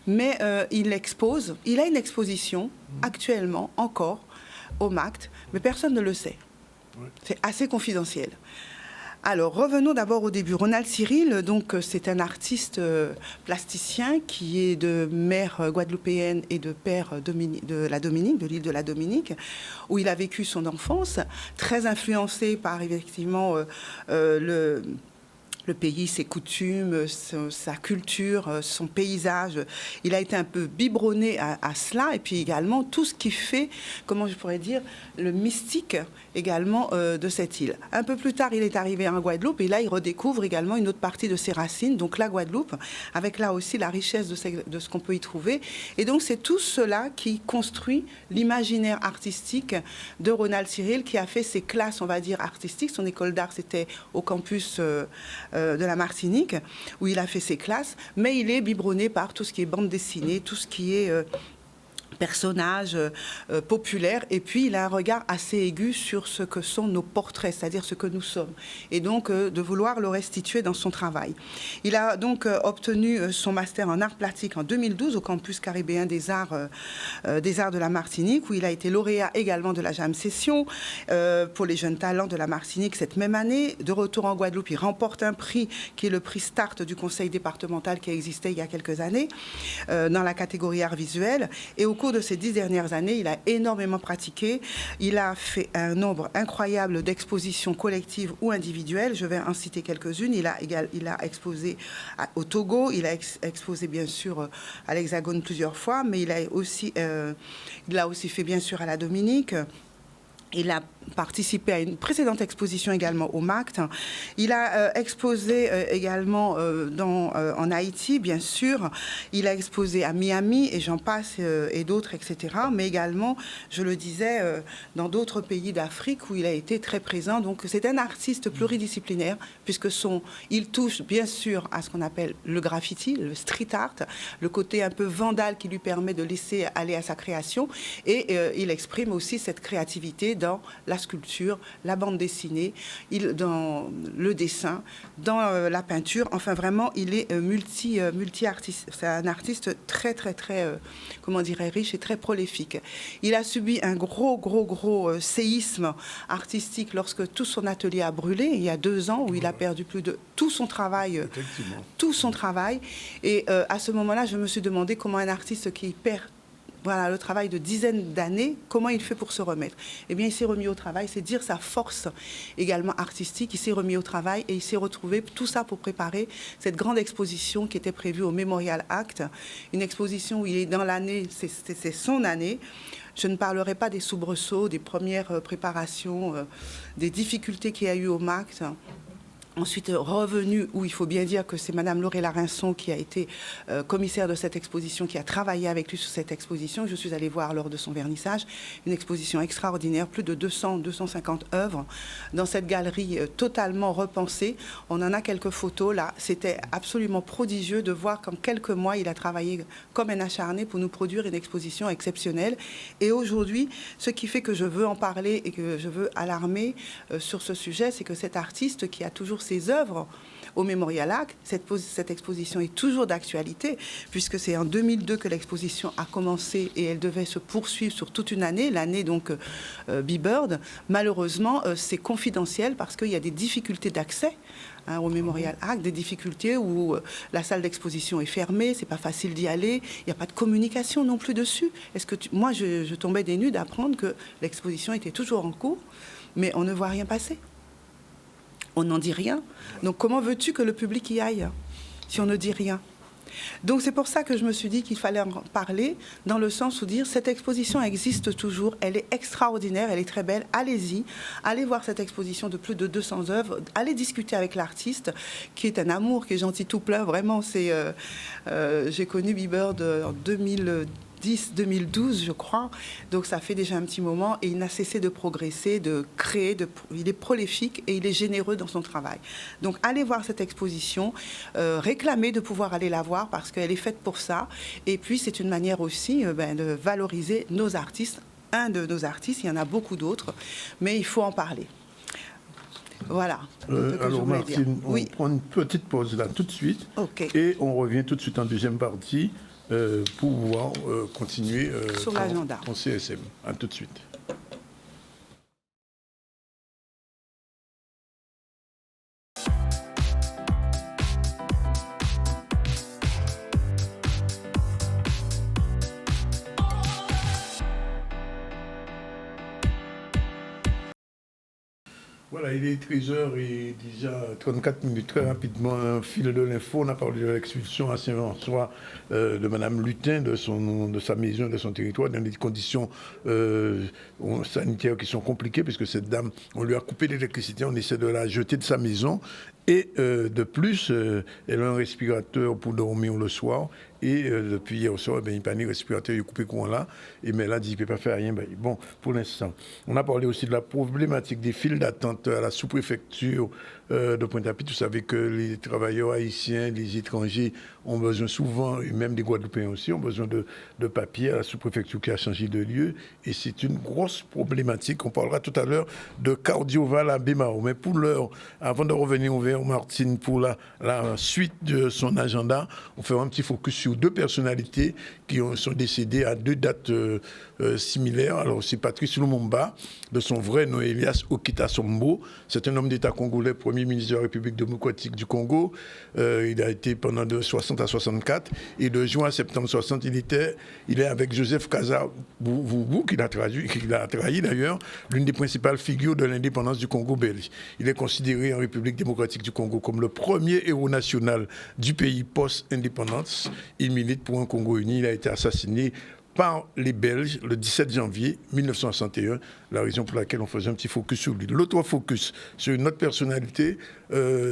Mais il expose, il a une exposition actuellement, encore, au MACT, mais personne ne le sait. Ouais. C'est assez confidentiel. Alors, revenons d'abord au début. Ronald Cyril, donc, c'est un artiste plasticien qui est de mère guadeloupéenne et de père de la Dominique, de l'île de la Dominique, où il a vécu son enfance, très influencé par, effectivement, le pays, ses coutumes, sa culture, son paysage. Il a été un peu biberonné à cela, et puis également tout ce qui fait, comment je pourrais dire, le mystique également de cette île. Un peu plus tard, il est arrivé en Guadeloupe, et là, il redécouvre également une autre partie de ses racines, donc la Guadeloupe, avec là aussi la richesse de ce qu'on peut y trouver. Et donc, c'est tout cela qui construit l'imaginaire artistique de Ronald Cyril, qui a fait ses classes, on va dire, artistiques. Son école d'art, c'était au campus... de la Martinique, où il a fait ses classes, mais il est biberonné par tout ce qui est bande dessinée, tout ce qui est personnage populaire, et puis il a un regard assez aigu sur ce que sont nos portraits, c'est-à-dire ce que nous sommes, et donc de vouloir le restituer dans son travail. Il a donc obtenu son master en arts plastiques en 2012 au campus caribéen des arts de la Martinique, où il a été lauréat également de la Jam Session pour les jeunes talents de la Martinique cette même année. De retour en Guadeloupe, il remporte un prix qui est le prix Start du conseil départemental qui existait il y a quelques années dans la catégorie art visuel, et au cours de ces 10 dernières années, il a énormément pratiqué. Il a fait un nombre incroyable d'expositions collectives ou individuelles. Je vais en citer quelques-unes. Il a exposé au Togo, il a exposé bien sûr à l'Hexagone plusieurs fois, mais il a aussi fait bien sûr à la Dominique. Il a participé à une précédente exposition également au MACT. Il a exposé également en Haïti, bien sûr. Il a exposé à Miami, et j'en passe, et d'autres, etc. Mais également, je le disais, dans d'autres pays d'Afrique où il a été très présent. Donc, c'est un artiste pluridisciplinaire, puisque il touche, bien sûr, à ce qu'on appelle le graffiti, le street art, le côté un peu vandale qui lui permet de laisser aller à sa création. Et il exprime aussi cette créativité dans la sculpture, la bande dessinée, dans le dessin, dans la peinture. Enfin, vraiment, il est multi-artiste. C'est un artiste très, très, très, riche et très prolifique. Il a subi un gros séisme artistique lorsque tout son atelier a brûlé, il y a 2 ans, où il a perdu plus de tout son travail. Et à ce moment-là, je me suis demandé comment un artiste qui perd le travail de dizaines d'années, comment il fait pour se remettre? Eh bien, il s'est remis au travail, c'est dire sa force également artistique. Il s'est remis au travail et il s'est retrouvé tout ça pour préparer cette grande exposition qui était prévue au Memorial Act, une exposition où il est dans l'année, c'est son année. Je ne parlerai pas des soubresauts, des premières préparations, des difficultés qu'il y a eu au MACT. Ensuite, revenu, où il faut bien dire que c'est Madame Laurée Larinson qui a été commissaire de cette exposition, qui a travaillé avec lui sur cette exposition. Je suis allée voir lors de son vernissage une exposition extraordinaire, plus de 250 œuvres dans cette galerie totalement repensée. On en a quelques photos là. C'était absolument prodigieux de voir qu'en quelques mois, il a travaillé comme un acharné pour nous produire une exposition exceptionnelle. Et aujourd'hui, ce qui fait que je veux en parler et que je veux alarmer sur ce sujet, c'est que cet artiste qui a toujours ses œuvres au Memorial Act, cette exposition est toujours d'actualité, puisque c'est en 2002 que l'exposition a commencé et elle devait se poursuivre sur toute une année, l'année donc B-Bird. Malheureusement, c'est confidentiel parce qu'il y a des difficultés d'accès au Memorial Act, des difficultés où la salle d'exposition est fermée, c'est pas facile d'y aller, il n'y a pas de communication non plus dessus. Moi, je tombais des nues d'apprendre que l'exposition était toujours en cours, mais on ne voit rien passer. On n'en dit rien. Donc comment veux-tu que le public y aille si on ne dit rien? Donc c'est pour ça que je me suis dit qu'il fallait en parler, dans le sens où dire cette exposition existe toujours, elle est extraordinaire, elle est très belle, allez-y, allez voir cette exposition de plus de 200 œuvres, allez discuter avec l'artiste, qui est un amour, qui est gentil tout plein, vraiment, j'ai connu B-Bird en 2012, je crois. Donc ça fait déjà un petit moment et il n'a cessé de progresser, de créer. Il est prolifique et il est généreux dans son travail. Donc allez voir cette exposition, réclamez de pouvoir aller la voir parce qu'elle est faite pour ça. Et puis c'est une manière aussi de valoriser nos artistes. Un de nos artistes, il y en a beaucoup d'autres, mais il faut en parler. Voilà. Alors Martine, on prend une petite pause là tout de suite. Et on revient tout de suite en deuxième partie. Pour pouvoir continuer sur l'agenda. En CSM. À tout de suite. Voilà, il est 13h et déjà 34 minutes. Très rapidement, un fil de l'info. On a parlé de l'expulsion à Saint-François de Mme Lutin, de sa maison, de son territoire, dans des conditions sanitaires qui sont compliquées, puisque cette dame, on lui a coupé l'électricité, on essaie de la jeter de sa maison. Et de plus, elle a un respirateur pour dormir le soir. Et depuis hier au soir, il n'y a pas de respirateur, il a coupé le courant là. Et mais là, il dit qu'il ne peut pas faire rien. Bon, pour l'instant. On a parlé aussi de la problématique des files d'attente à la sous-préfecture de Pointe-à-Pitre. Vous savez que les travailleurs haïtiens, les étrangers ont besoin souvent, et même des Guadeloupéens aussi, ont besoin de papiers à la sous-préfecture qui a changé de lieu. Et c'est une grosse problématique. On parlera tout à l'heure de Cardioval à Bémao. Mais pour l'heure, avant de revenir vers Martine pour la suite de son agenda, on fera un petit focus sur deux personnalités qui sont décédées à deux dates similaires. Alors, c'est Patrice Lumumba, de son vrai nom Elias Okita Sombo. C'est un homme d'État congolais, premier ministre de la République démocratique du Congo. Il a été pendant de 60 à 64. Et de juin à septembre 60, il est avec Joseph Kasavubu, qu'il a trahi d'ailleurs, l'une des principales figures de l'indépendance du Congo belge. Il est considéré en République démocratique du Congo comme le premier héros national du pays post-indépendance. Il milite pour un Congo uni. Il a été assassiné par les Belges le 17 janvier 1961, la raison pour laquelle on faisait un petit focus sur lui. L'autre focus sur une autre personnalité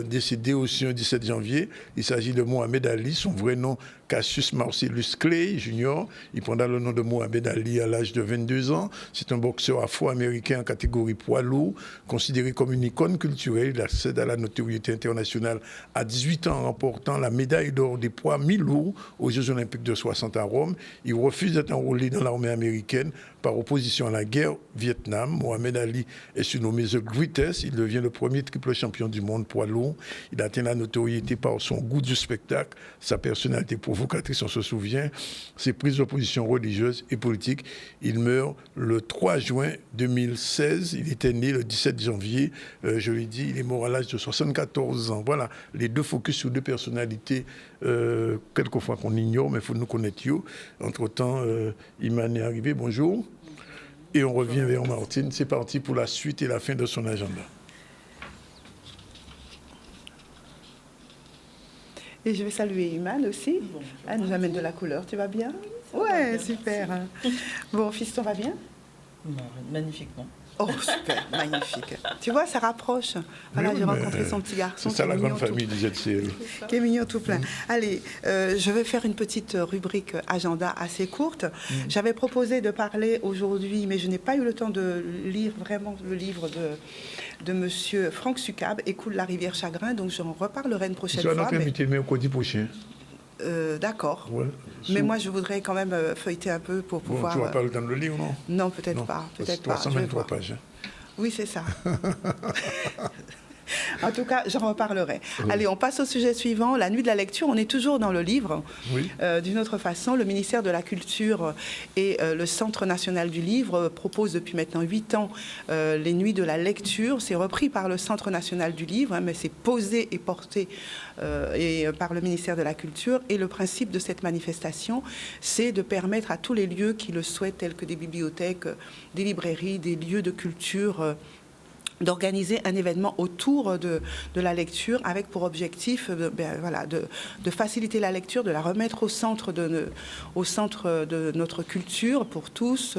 décédée aussi le 17 janvier, il s'agit de Mohamed Ali, son vrai nom Cassius Marcellus Clay Jr. Il prendra le nom de Mohamed Ali à l'âge de 22 ans. C'est un boxeur afro-américain en catégorie poids lourd, considéré comme une icône culturelle. Il accède à la notoriété internationale à 18 ans en remportant la médaille d'or des poids mi-lourds aux Jeux Olympiques de 60 à Rome. Il refuse d'être enrôlé dans l'armée américaine par opposition à la guerre Vietnam. Mohamed Ali est surnommé The Greatest. Il devient le premier triple champion du monde poids lourd. Il atteint la notoriété par son goût du spectacle, sa personnalité provocatrice, on se souvient, ses prises de position religieuses et politiques. Il meurt le 3 juin 2016. Il était né le 17 janvier. Je l'ai dit, il est mort à l'âge de 74 ans. Voilà, les deux focus sur deux personnalités, quelquefois qu'on ignore, mais il faut nous connaître. Entre-temps, Iman est arrivé. Bonjour. Et on revient vers Martine. C'est parti pour la suite et la fin de son agenda. Et je vais saluer Iman aussi. Elle nous amène de la couleur. Tu vas bien? Ouais, super. Bon, fiston va bien? Magnifiquement. Oh, super, magnifique. Tu vois, ça rapproche. Voilà, j'ai rencontré son petit garçon. C'est ça la grande famille du ZCE. Qui est mignon tout plein. Allez, je vais faire une petite rubrique agenda assez courte. J'avais proposé de parler aujourd'hui, mais je n'ai pas eu le temps de lire vraiment le livre de monsieur Franck Sucab, Écoule la rivière Chagrin, donc j'en reparlerai une prochaine fois. Tu vas notre invité mercredi prochain. D'accord. Ouais, mais moi, je voudrais quand même feuilleter un peu pour pouvoir... Tu vas pas le temps de le lire, non? Non, peut-être pas. Peut-être pas. 323 pages. Oui, c'est ça. En tout cas, j'en reparlerai. Oui. Allez, on passe au sujet suivant. La nuit de la lecture, on est toujours dans le livre. Oui. D'une autre façon, le ministère de la Culture et le Centre national du livre proposent depuis maintenant 8 ans les nuits de la lecture. C'est repris par le Centre national du livre, mais c'est posé et porté par le ministère de la Culture. Et le principe de cette manifestation, c'est de permettre à tous les lieux qui le souhaitent, tels que des bibliothèques, des librairies, des lieux de culture, d'organiser un événement autour de la lecture avec pour objectif de faciliter la lecture, de la remettre au centre de notre culture pour tous,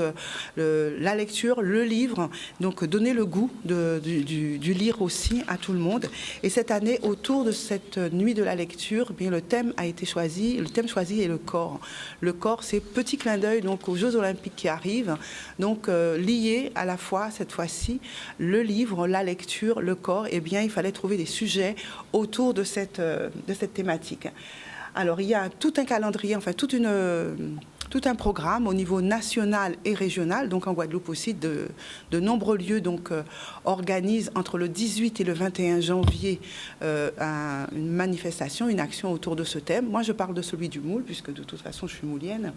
la lecture, le livre, donc donner le goût du lire aussi à tout le monde. Et cette année, autour de cette nuit de la lecture, bien, le thème choisi est le corps. Le corps, c'est petit clin d'œil donc aux Jeux Olympiques qui arrivent, donc lié à la fois, cette fois-ci, le livre, la lecture, le corps, eh bien, il fallait trouver des sujets autour de cette thématique. Alors, il y a tout un calendrier, enfin, tout un programme au niveau national et régional. Donc, en Guadeloupe aussi, de nombreux lieux organisent entre le 18 et le 21 janvier une manifestation, une action autour de ce thème. Moi, je parle de celui du moule, puisque de toute façon, je suis moulienne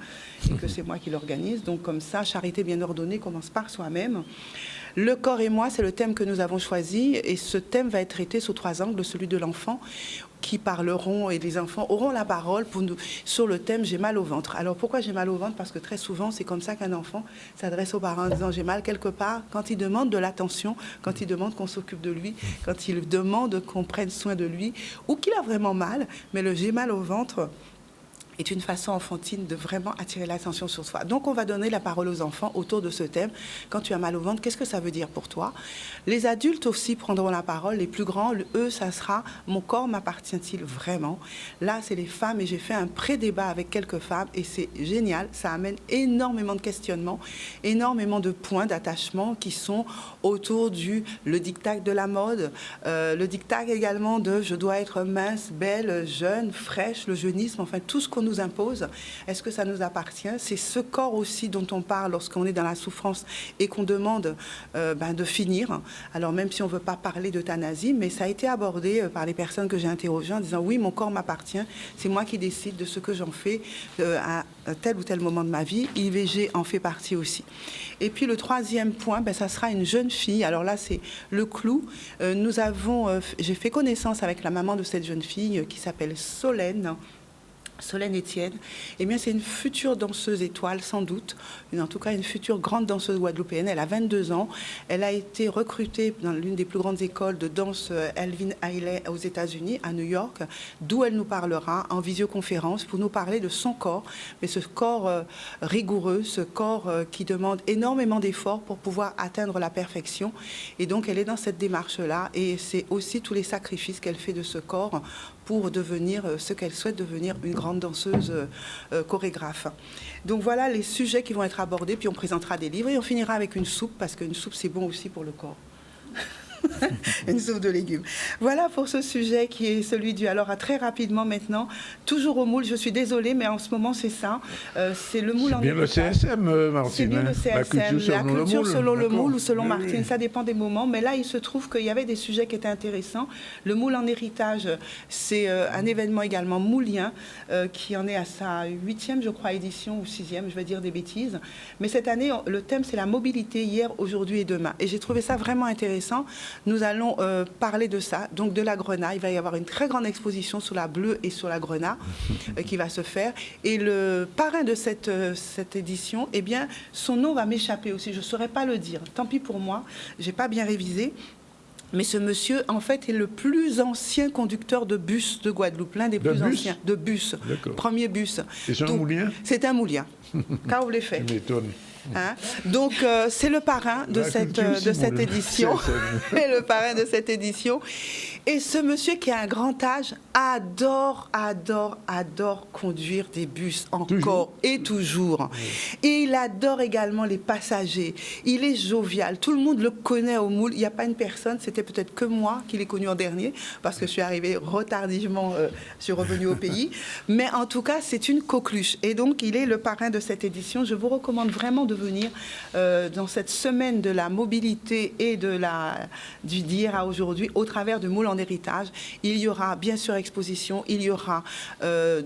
et que c'est moi qui l'organise. Donc, comme ça, charité bien ordonnée commence par soi-même. Le corps et moi, c'est le thème que nous avons choisi et ce thème va être traité sous 3 angles, celui de l'enfant qui parleront et les enfants auront la parole sur le thème « J'ai mal au ventre ». Alors pourquoi j'ai mal au ventre? Parce que très souvent, c'est comme ça qu'un enfant s'adresse aux parents en disant « j'ai mal quelque part » quand il demande de l'attention, quand il demande qu'on s'occupe de lui, quand il demande qu'on prenne soin de lui ou qu'il a vraiment mal. Mais le « j'ai mal au ventre », est une façon enfantine de vraiment attirer l'attention sur soi. Donc, on va donner la parole aux enfants autour de ce thème. Quand tu as mal au ventre, qu'est-ce que ça veut dire pour toi? Les adultes aussi prendront la parole. Les plus grands, eux, ça sera « Mon corps m'appartient-il vraiment ?» Là, c'est les femmes et j'ai fait un pré-débat avec quelques femmes et c'est génial. Ça amène énormément de questionnements, énormément de points d'attachement qui sont autour le diktat de la mode, le diktat également de « Je dois être mince, belle, jeune, fraîche », le jeunisme, enfin tout ce qu'on nous impose. Est-ce que ça nous appartient? C'est ce corps aussi dont on parle lorsqu'on est dans la souffrance et qu'on demande de finir. Alors même si on ne veut pas parler d'euthanasie, mais ça a été abordé par les personnes que j'ai interrogées en disant oui, mon corps m'appartient, c'est moi qui décide de ce que j'en fais à tel ou tel moment de ma vie. IVG en fait partie aussi. Et puis le troisième point, ça sera une jeune fille. Alors là, c'est le clou. J'ai fait connaissance avec la maman de cette jeune fille qui s'appelle Solène Etienne. Eh bien, c'est une future danseuse étoile, sans doute. En tout cas, une future grande danseuse guadeloupéenne. Elle a 22 ans. Elle a été recrutée dans l'une des plus grandes écoles de danse Elvin Ailey aux États-Unis, à New York, d'où elle nous parlera en visioconférence pour nous parler de son corps. Mais ce corps rigoureux, ce corps qui demande énormément d'efforts pour pouvoir atteindre la perfection. Et donc, elle est dans cette démarche-là. Et c'est aussi tous les sacrifices qu'elle fait de ce corps pour devenir ce qu'elle souhaite devenir, une grande danseuse chorégraphe. Donc voilà les sujets qui vont être abordés, puis on présentera des livres et on finira avec une soupe, parce qu'une soupe c'est bon aussi pour le corps. Une soupe de légumes. Voilà pour ce sujet qui est celui du... Alors, très rapidement maintenant, toujours au moule, je suis désolée, mais en ce moment, c'est ça. C'est le moule en héritage. C'est bien le CSM, Martine. C'est bien le CSM, la culture selon le moule ou selon Martine, oui. Ça dépend des moments. Mais là, il se trouve qu'il y avait des sujets qui étaient intéressants. Le moule en héritage, c'est un événement également moulien qui en est à sa 8e, je crois, édition, ou 6e, je vais dire des bêtises. Mais cette année, le thème, c'est la mobilité hier, aujourd'hui et demain. Et j'ai trouvé ça vraiment intéressant. Nous allons parler de ça, donc de la Grenat. Il va y avoir une très grande exposition sur la bleue et sur la Grenat qui va se faire. Et le parrain de cette édition, eh bien, son nom va m'échapper aussi. Je ne saurais pas le dire. Tant pis pour moi, je n'ai pas bien révisé. Mais ce monsieur, en fait, est le plus ancien conducteur de bus de Guadeloupe, l'un des plus anciens de bus. Premier bus. Et c'est un moulien? C'est un moulien. Car vous l'avez fait. Je m'étonne. Hein? Donc, c'est le parrain de cette édition. Et le parrain de cette édition. Et ce monsieur qui a un grand âge adore conduire des bus encore et toujours. Oui. Et il adore également les passagers. Il est jovial. Tout le monde le connaît au moule. Il n'y a pas une personne, c'était peut-être que moi qui l'ai connu en dernier, parce que je suis arrivée retardivement, je suis revenue au pays. Mais en tout cas, c'est une coqueluche. Et donc, il est le parrain de cette édition. Je vous recommande vraiment de venir dans cette semaine de la mobilité et d'hier à aujourd'hui au travers du moule en héritage. Il y aura bien sûr exposition, il y aura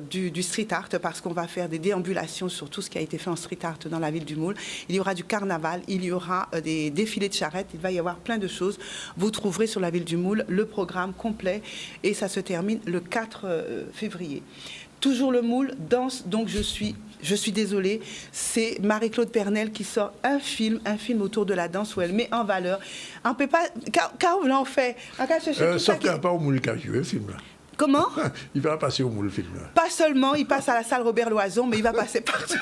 du street art parce qu'on va faire des déambulations sur tout ce qui a été fait en street art dans la ville du moule. Il y aura du carnaval, il y aura des défilés de charrettes, il va y avoir plein de choses. Vous trouverez sur la ville du moule le programme complet et ça se termine le 4 février. Toujours le moule, danse, donc je suis désolée, c'est Marie-Claude Pernel qui sort un film autour de la danse où elle met en valeur. On peut pas, car on l'en fait. Sauf qu'il n'y a pas au moule qui a joué le film là. Comment? Il va passer au moule, le film. Pas seulement, il passe à la salle Robert Loison, mais il va passer partout.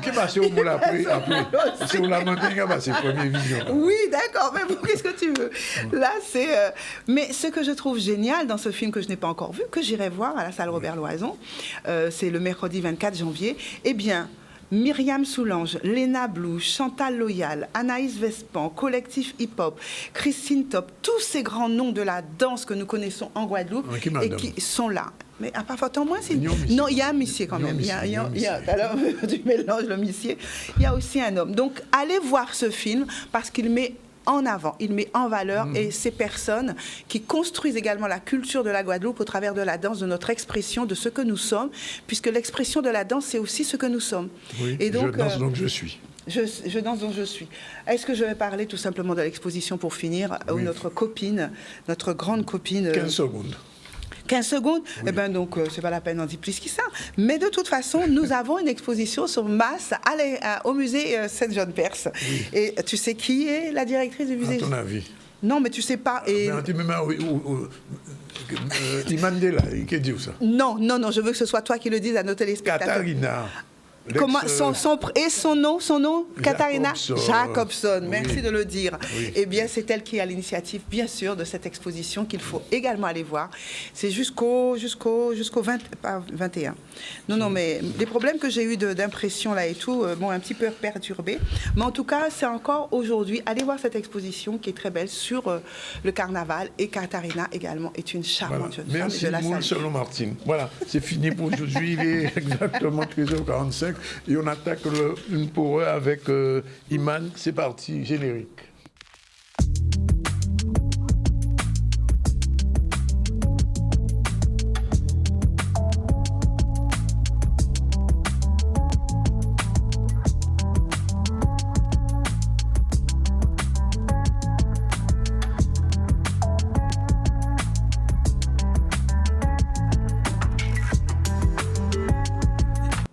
Qui passe au moule après c'est où la montagne qui va passer premier vision. Oui, d'accord, mais bon, qu'est-ce que tu veux? Là, c'est... Mais ce que je trouve génial dans ce film que je n'ai pas encore vu, que j'irai voir à la salle Robert Loison, c'est le mercredi 24 janvier, eh bien... Myriam Soulange, Léna Blou, Chantal Loyal, Anaïs Vespan, Collectif Hip Hop, Christine Top, tous ces grands noms de la danse que nous connaissons en Guadeloupe et qui sont là. Mais à part tant moins, non, il y a un missier quand même. Alors, tu mélanges le missier. Il y a aussi un homme. Donc, allez voir ce film parce qu'il met en avant, il met en valeur et ces personnes qui construisent également la culture de la Guadeloupe au travers de la danse, de notre expression, de ce que nous sommes, puisque l'expression de la danse, c'est aussi ce que nous sommes. Oui, et donc, je danse donc je suis. Je danse donc je suis. Est-ce que je vais parler tout simplement de l'exposition pour finir, où notre copine, notre grande copine... 15 secondes. 15 secondes, oui. Eh bien donc c'est pas la peine d'en dire plus que ça. Mais de toute façon, nous avons une exposition sur Masse au musée Sainte-Jeanne-Perse. Oui. Et tu sais qui est la directrice du musée? À ton avis? Non, mais tu sais pas. Et... Imandela, qui dit ça? Non, je veux que ce soit toi qui le dises à nos téléspectateurs. Katharina. Comment, son nom, Katharina Jacobson, merci de le dire. Oui. Eh bien, c'est elle qui est à l'initiative, bien sûr, de cette exposition qu'il faut également aller voir. C'est jusqu'au 21. Non, mais les problèmes que j'ai eu d'impression là et tout m'ont un petit peu perturbée. Mais en tout cas, c'est encore aujourd'hui, allez voir cette exposition qui est très belle sur le carnaval. Et Katharina également est une charmante jeune femme. Merci, Moule Selon Martine. Voilà, c'est fini pour aujourd'hui. Il est exactement 13h45. Et on attaque une pour eux avec Iman. C'est parti, générique.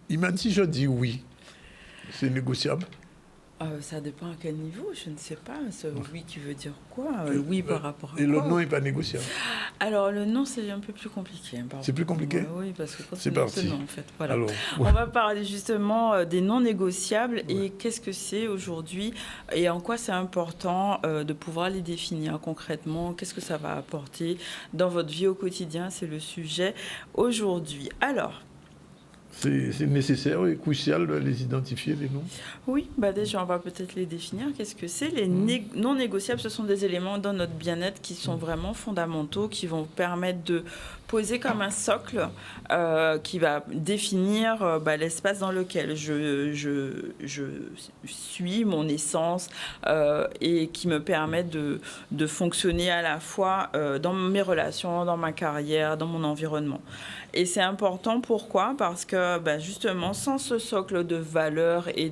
Iman, si je dis oui, c'est négociable? Ça dépend à quel niveau, je ne sais pas. Ce oui qui veut dire quoi? Oui par rapport à quoi? Et le non n'est pas négociable? Alors le non, c'est un peu plus compliqué. C'est plus compliqué? Oui, parce que quand c'est parti. Non, en fait, voilà. Alors, on va parler justement des non négociables et qu'est-ce que c'est aujourd'hui et en quoi c'est important de pouvoir les définir concrètement. Qu'est-ce que ça va apporter dans votre vie au quotidien? C'est le sujet aujourd'hui. Alors, c'est nécessaire et crucial de les identifier, les noms? Oui, déjà, on va peut-être les définir. Qu'est-ce que c'est? Les non négociables, ce sont des éléments dans notre bien-être qui sont vraiment fondamentaux, qui vont permettre de poser comme un socle qui va définir l'espace dans lequel je suis, mon essence, et qui me permet de fonctionner à la fois dans mes relations, dans ma carrière, dans mon environnement. Et c'est important, pourquoi? Parce que justement, sans ce socle de valeurs et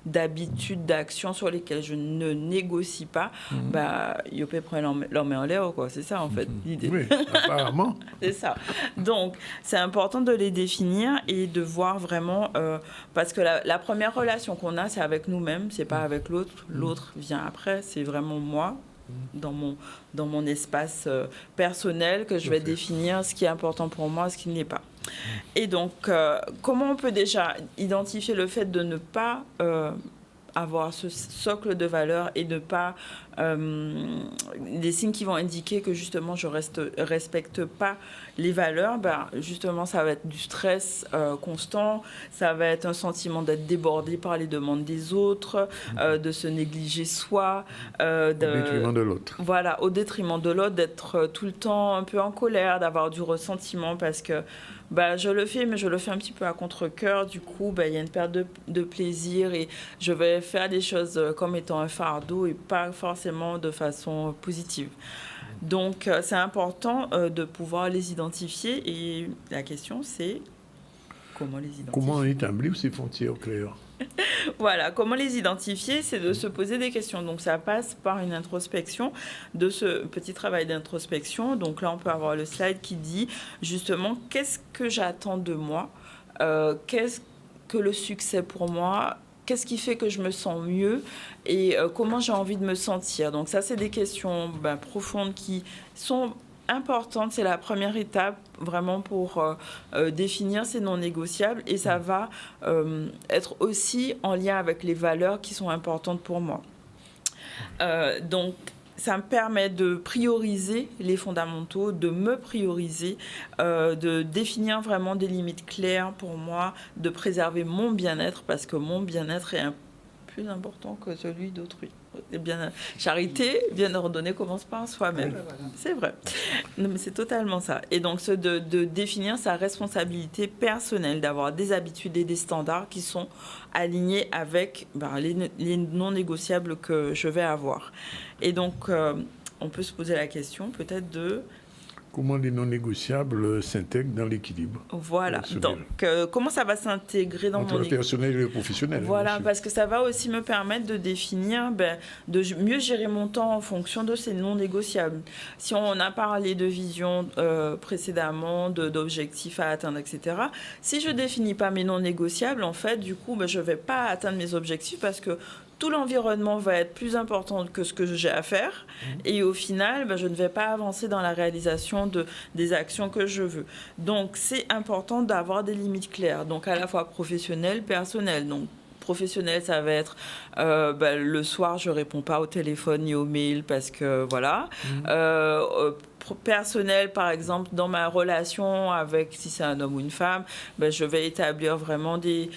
d'habitudes, d'actions sur lesquelles je ne négocie pas, je peux prendre l'homme en l'air, quoi. C'est ça, en fait, l'idée. Oui, apparemment. C'est ça. Donc, c'est important de les définir et de voir vraiment, parce que la première relation qu'on a, c'est avec nous-mêmes, c'est pas avec l'autre. L'autre vient après, c'est vraiment moi. Dans mon espace personnel que je vais définir ce qui est important pour moi, ce qui ne l'est pas. Et donc, comment on peut déjà identifier le fait de ne pas avoir ce socle de valeurs et de pas des signes qui vont indiquer que justement je respecte pas les valeurs, justement ça va être du stress constant, ça va être un sentiment d'être débordé par les demandes des autres, de se négliger soi, au détriment de l'autre. Voilà, au détriment de l'autre, d'être tout le temps un peu en colère, d'avoir du ressentiment parce que je le fais, mais je le fais un petit peu à contre-cœur. Du coup, il y a une perte de plaisir et je vais faire des choses comme étant un fardeau et pas forcément de façon positive. Donc, c'est important de pouvoir les identifier et la question, c'est comment les identifier? Comment établir ces frontières claires? Voilà, comment les identifier, c'est de se poser des questions. Donc, ça passe par une introspection, de ce petit travail d'introspection. Donc là, on peut avoir le slide qui dit justement qu'est-ce que j'attends de moi, qu'est-ce que le succès pour moi, qu'est-ce qui fait que je me sens mieux et comment j'ai envie de me sentir. Donc ça, c'est des questions profondes qui sont importante, c'est la première étape vraiment pour définir ces non négociables et ça va être aussi en lien avec les valeurs qui sont importantes pour moi. Donc, ça me permet de prioriser les fondamentaux, de me prioriser, de définir vraiment des limites claires pour moi, de préserver mon bien-être parce que mon bien-être est plus important que celui d'autrui. Charité, bien ordonnée, commence par soi-même. Voilà. C'est vrai. Non, mais c'est totalement ça. Et donc, de définir sa responsabilité personnelle, d'avoir des habitudes et des standards qui sont alignés avec les non négociables que je vais avoir. Et donc, on peut se poser la question peut-être de... Comment les non négociables s'intègrent dans l'équilibre? Voilà. Donc, comment ça va s'intégrer dans entre le personnel et le professionnel? Voilà, parce que ça va aussi me permettre de définir, de mieux gérer mon temps en fonction de ces non négociables. Si on a parlé de vision précédemment, d'objectifs à atteindre, etc. Si je définis pas mes non négociables, en fait, du coup, je vais pas atteindre mes objectifs parce que tout l'environnement va être plus important que ce que j'ai à faire. Et au final, je ne vais pas avancer dans la réalisation des actions que je veux. Donc, c'est important d'avoir des limites claires. Donc, à la fois professionnelles, personnelles. Donc, professionnel, ça va être le soir, je ne réponds pas au téléphone ni aux mails parce que voilà. Personnel, par exemple, dans ma relation avec, si c'est un homme ou une femme, je vais établir vraiment des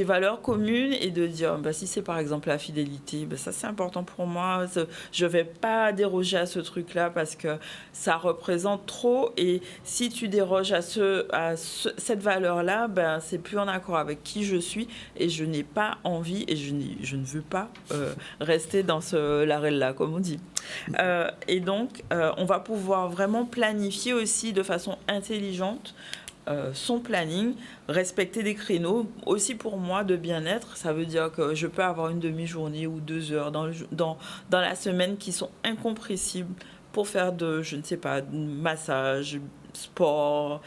valeurs communes et de dire, si c'est par exemple la fidélité, ça c'est important pour moi, je ne vais pas déroger à ce truc-là parce que ça représente trop et si tu déroges à cette valeur-là, c'est plus en accord avec qui je suis et je n'ai pas envie et je ne veux pas rester dans l'arène-là, comme on dit. Et donc, on va pouvoir vraiment planifier aussi de façon intelligente son planning, respecter des créneaux. Aussi pour moi, de bien-être, ça veut dire que je peux avoir une demi-journée ou 2 heures dans la semaine qui sont incompressibles pour faire je ne sais pas, massage, sport,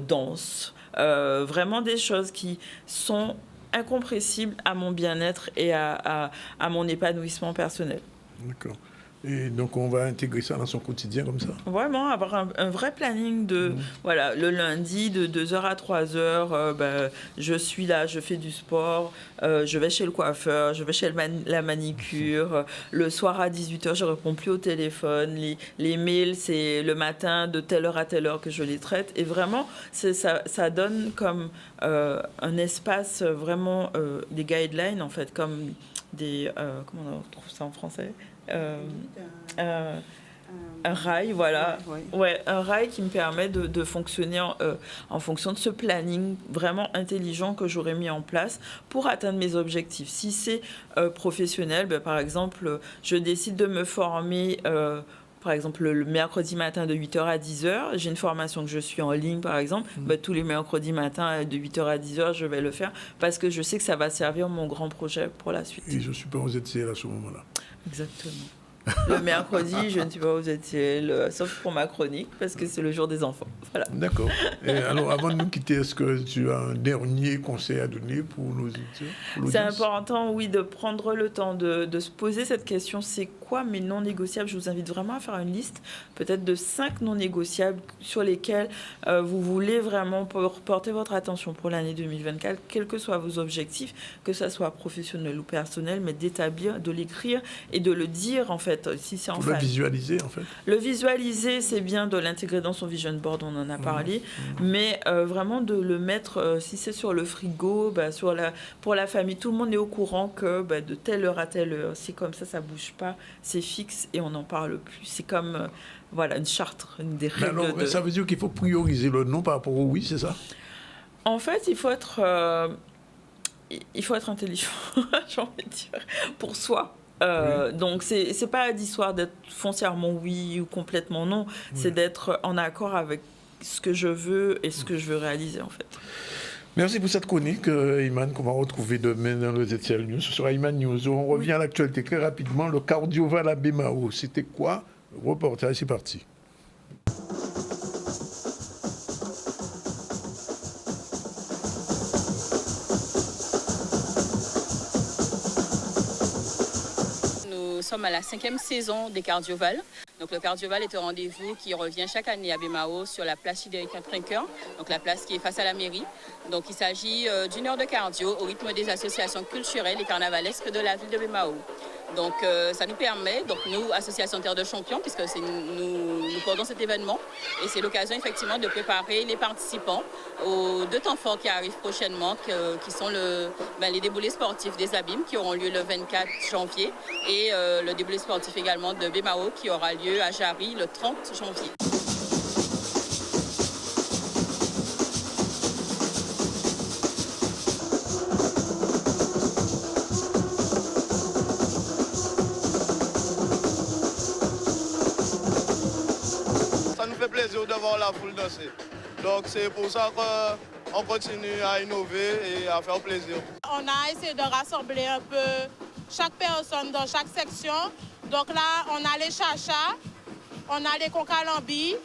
danse. Vraiment des choses qui sont incompressibles à mon bien-être et à mon épanouissement personnel. D'accord. Et donc, on va intégrer ça dans son quotidien comme ça. Vraiment, avoir un vrai planning voilà, le lundi, de 2h à 3h, je suis là, je fais du sport, je vais chez le coiffeur, je vais chez la manicure. Le soir à 18h, je ne réponds plus au téléphone. Les mails, c'est le matin, de telle heure à telle heure que je les traite. Et vraiment, ça donne comme un espace, vraiment, des guidelines, en fait, comme des... comment on trouve ça en français ? Un rail, voilà. Ouais, un rail qui me permet de fonctionner en fonction de ce planning vraiment intelligent que j'aurais mis en place pour atteindre mes objectifs. Si c'est professionnel, par exemple, je décide de me former... par exemple, le mercredi matin de 8h à 10h, j'ai une formation que je suis en ligne, par exemple, tous les mercredis matins de 8h à 10h, je vais le faire parce que je sais que ça va servir mon grand projet pour la suite. Et je suis pas aux ZCL à ce moment-là. Exactement. Le mercredi, je ne suis pas aux ZCL, sauf pour ma chronique, parce que c'est le jour des enfants. Voilà. D'accord. Et alors, avant de nous quitter, est-ce que tu as un dernier conseil à donner pour nos auditeurs? C'est important, oui, de prendre le temps de se poser cette question. C'est quoi mes non négociables? Je vous invite vraiment à faire une liste, peut-être de 5 non négociables sur lesquels vous voulez vraiment porter votre attention pour l'année 2024, quels que soient vos objectifs, que ce soit professionnel ou personnel, mais d'établir, de l'écrire et de le dire, en fait. Si c'est le visualiser, en fait. Le visualiser, c'est bien de l'intégrer dans son vision board, on en a parlé, mais vraiment de le mettre, si c'est sur le frigo, pour la famille, tout le monde est au courant que de telle heure à telle heure, c'est comme ça bouge pas, c'est fixe et on n'en parle plus. C'est comme voilà, une charte, des règles. Alors, ça veut dire qu'il faut prioriser le non par rapport au oui, c'est ça? En fait, il faut être intelligent, j'ai envie de dire, pour soi. Donc, c'est pas d'histoire d'être foncièrement oui ou complètement non, c'est d'être en accord avec ce que je veux et ce que je veux réaliser, en fait. Merci pour cette chronique, Iman, qu'on va retrouver demain dans le ZCL News. Ce sera Iman News. On revient à l'actualité très rapidement. Le Cardioval à Bémao, c'était quoi? Reportage, c'est parti. Nous sommes à la 5e saison des Cardioval. Donc le Cardioval est un rendez-vous qui revient chaque année à Bémao sur la place Frédéric Trinqueur, donc la place qui est face à la mairie. Donc il s'agit d'une heure de cardio au rythme des associations culturelles et carnavalesques de la ville de Bémao. Donc ça nous permet, donc nous, Association Terre de Champions, puisque nous portons cet événement, et c'est l'occasion effectivement de préparer les participants aux 2 temps forts qui arrivent prochainement, qui sont les déboulés sportifs des Abîmes qui auront lieu le 24 janvier et le déboulé sportif également de Bémao qui aura lieu à Jarry le 30 janvier. De voir la foule danser. Donc c'est pour ça qu'on continue à innover et à faire plaisir. On a essayé de rassembler un peu chaque personne dans chaque section. Donc là, on a les chachas, on a les concalambis,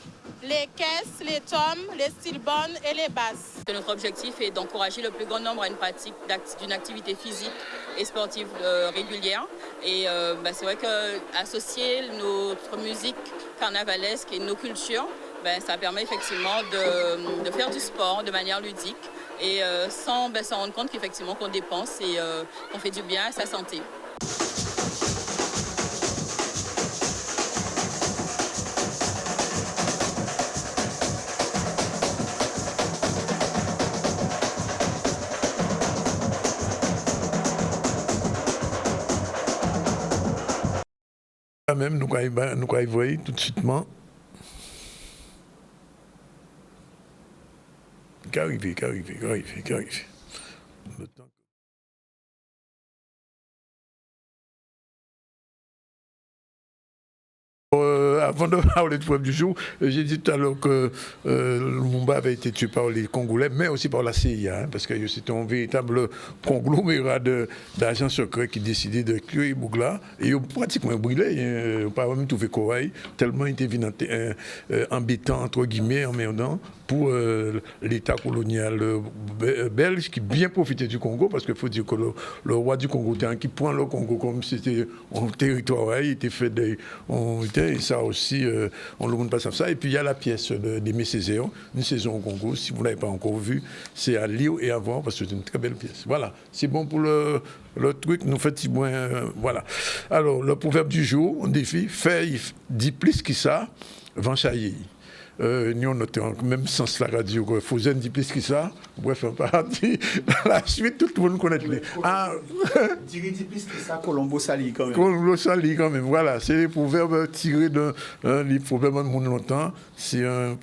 les caisses, les tomes, les stylbones et les basses. Notre objectif est d'encourager le plus grand nombre à une pratique d'une activité physique et sportive régulière. Et c'est vrai qu'associer notre musique carnavalesque et nos cultures, ça permet effectivement de faire du sport de manière ludique et sans s'en rendre compte qu'effectivement qu'on dépense et qu'on fait du bien à sa santé. Même nous allons voir tout de suite. Qu'arrive. Avant de parler du problème du jour, j'ai dit tout à l'heure que Lumumba avait été tué par les Congolais, mais aussi par la CIA, parce que c'était un véritable conglomérat d'agents secrets qui décidaient de tuer Bougla. Et ils ont pratiquement brûlé, ils n'ont pas même trouvé corail, tellement il était embêtant, entre guillemets, emmerdant, pour l'État colonial belge qui bien profitait du Congo, parce qu'il faut dire que le roi du Congo, qui prend le Congo comme si c'était un territoire, il était fait et ça aussi, on ne le montre pas ça. Et puis il y a la pièce d'Aimé Césaire, une saison au Congo, si vous ne l'avez pas encore vue, c'est à lire et à voir parce que c'est une très belle pièce. Voilà, c'est bon pour le truc, nous fait petit moins. Voilà. Alors, le proverbe du jour, on défie, faire dit plus que ça, vanchailler. Nous, on note en même sens la radio, il faut dire plus que ça, bref, on partie. La suite, tout le monde connaît les. Dire plus que ça, Colombo Sali quand même. Colombo Sali quand même, voilà. C'est les proverbes tirés d'un livre, probablement de monde longtemps. C'est un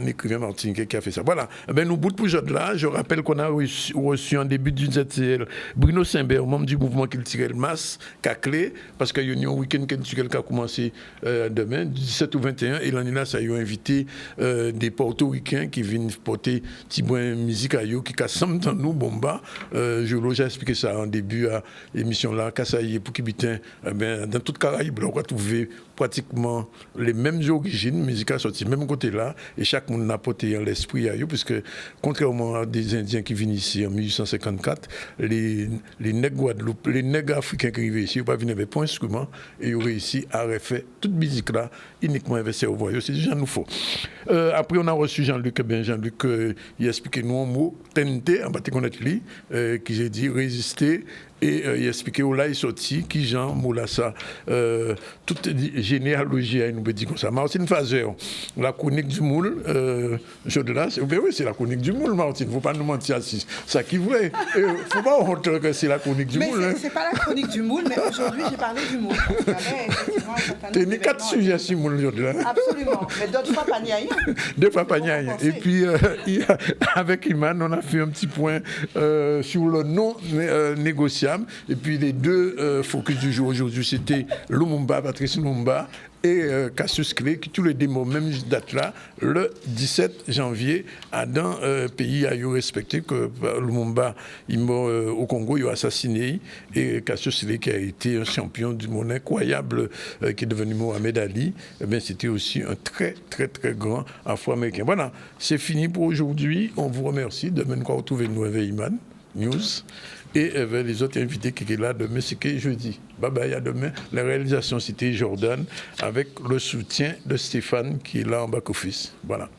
écrivain martiniquais qui a fait ça. Voilà. Nous, bout pour aujourd'hui là, je rappelle qu'on a reçu en début d'une ZCL Bruno Saint-Bert, membre du mouvement culturel Masse, Caclé, parce qu'il y a un week-end culturel qui a commencé demain, du 17 au 21, et l'année là, ça y a invité des portoricains qui viennent porter petit boin musique à eux, qui cassent dans nous, bomba. J'ai expliqué ça en début à l'émission là, Kassaïe pour Kibitin, dans toute Caraïbe, on va trouver pratiquement les mêmes origines musicales sorties même côté là, et chaque monde a porté l'esprit à eux, puisque contrairement à des Indiens qui viennent ici en 1854, les nègres Guadeloupe, les nègres africains qui arrivent ici, ils ne pas venir avec pas instrument, et ils ont réussi à refaire toute musique là uniquement avec ses voix. C'est déjà nous faut. Après on a reçu Jean-Luc, il a expliqué nous un mot TNT, en bâti connaître lui, qui j'ai dit résister. Et il a expliqué où là il sorti, qui Jean Moulassa, toute généalogie, il nous dit comme ça. Martine Fazer, la chronique du moule, oui, c'est la chronique du moule, Martine, il ne faut pas nous mentir, c'est ça qui est vrai. Il ne faut pas honte que c'est la chronique du moule. Mais ce n'est pas la chronique du moule, mais aujourd'hui j'ai parlé du moule. Tu as 4 sujets sur le moule aujourd'hui. Absolument, mais d'autres fois pas ni rien. Deux fois pas ni rien. Et puis, avec Iman, on a fait un petit point sur le non négociable. Et puis les deux focus du jour aujourd'hui, c'était Lumumba, Patrice Lumumba et Cassius Clay, qui tous les deux même date là, le 17 janvier, dans pays à respecté que Lumumba il mort au Congo, il a assassiné, et Cassius Clay qui a été un champion du monde incroyable qui est devenu Mohamed Ali, c'était aussi un très très très grand Afro-Américain. Voilà, c'est fini pour aujourd'hui. On vous remercie. Demain, nous allons retrouver nous avec Iman News. Et les autres invités qui sont là demain, c'est que jeudi. Bye bye, à demain. La réalisation, c'était Jordan, avec le soutien de Stéphane qui est là en back-office. Voilà.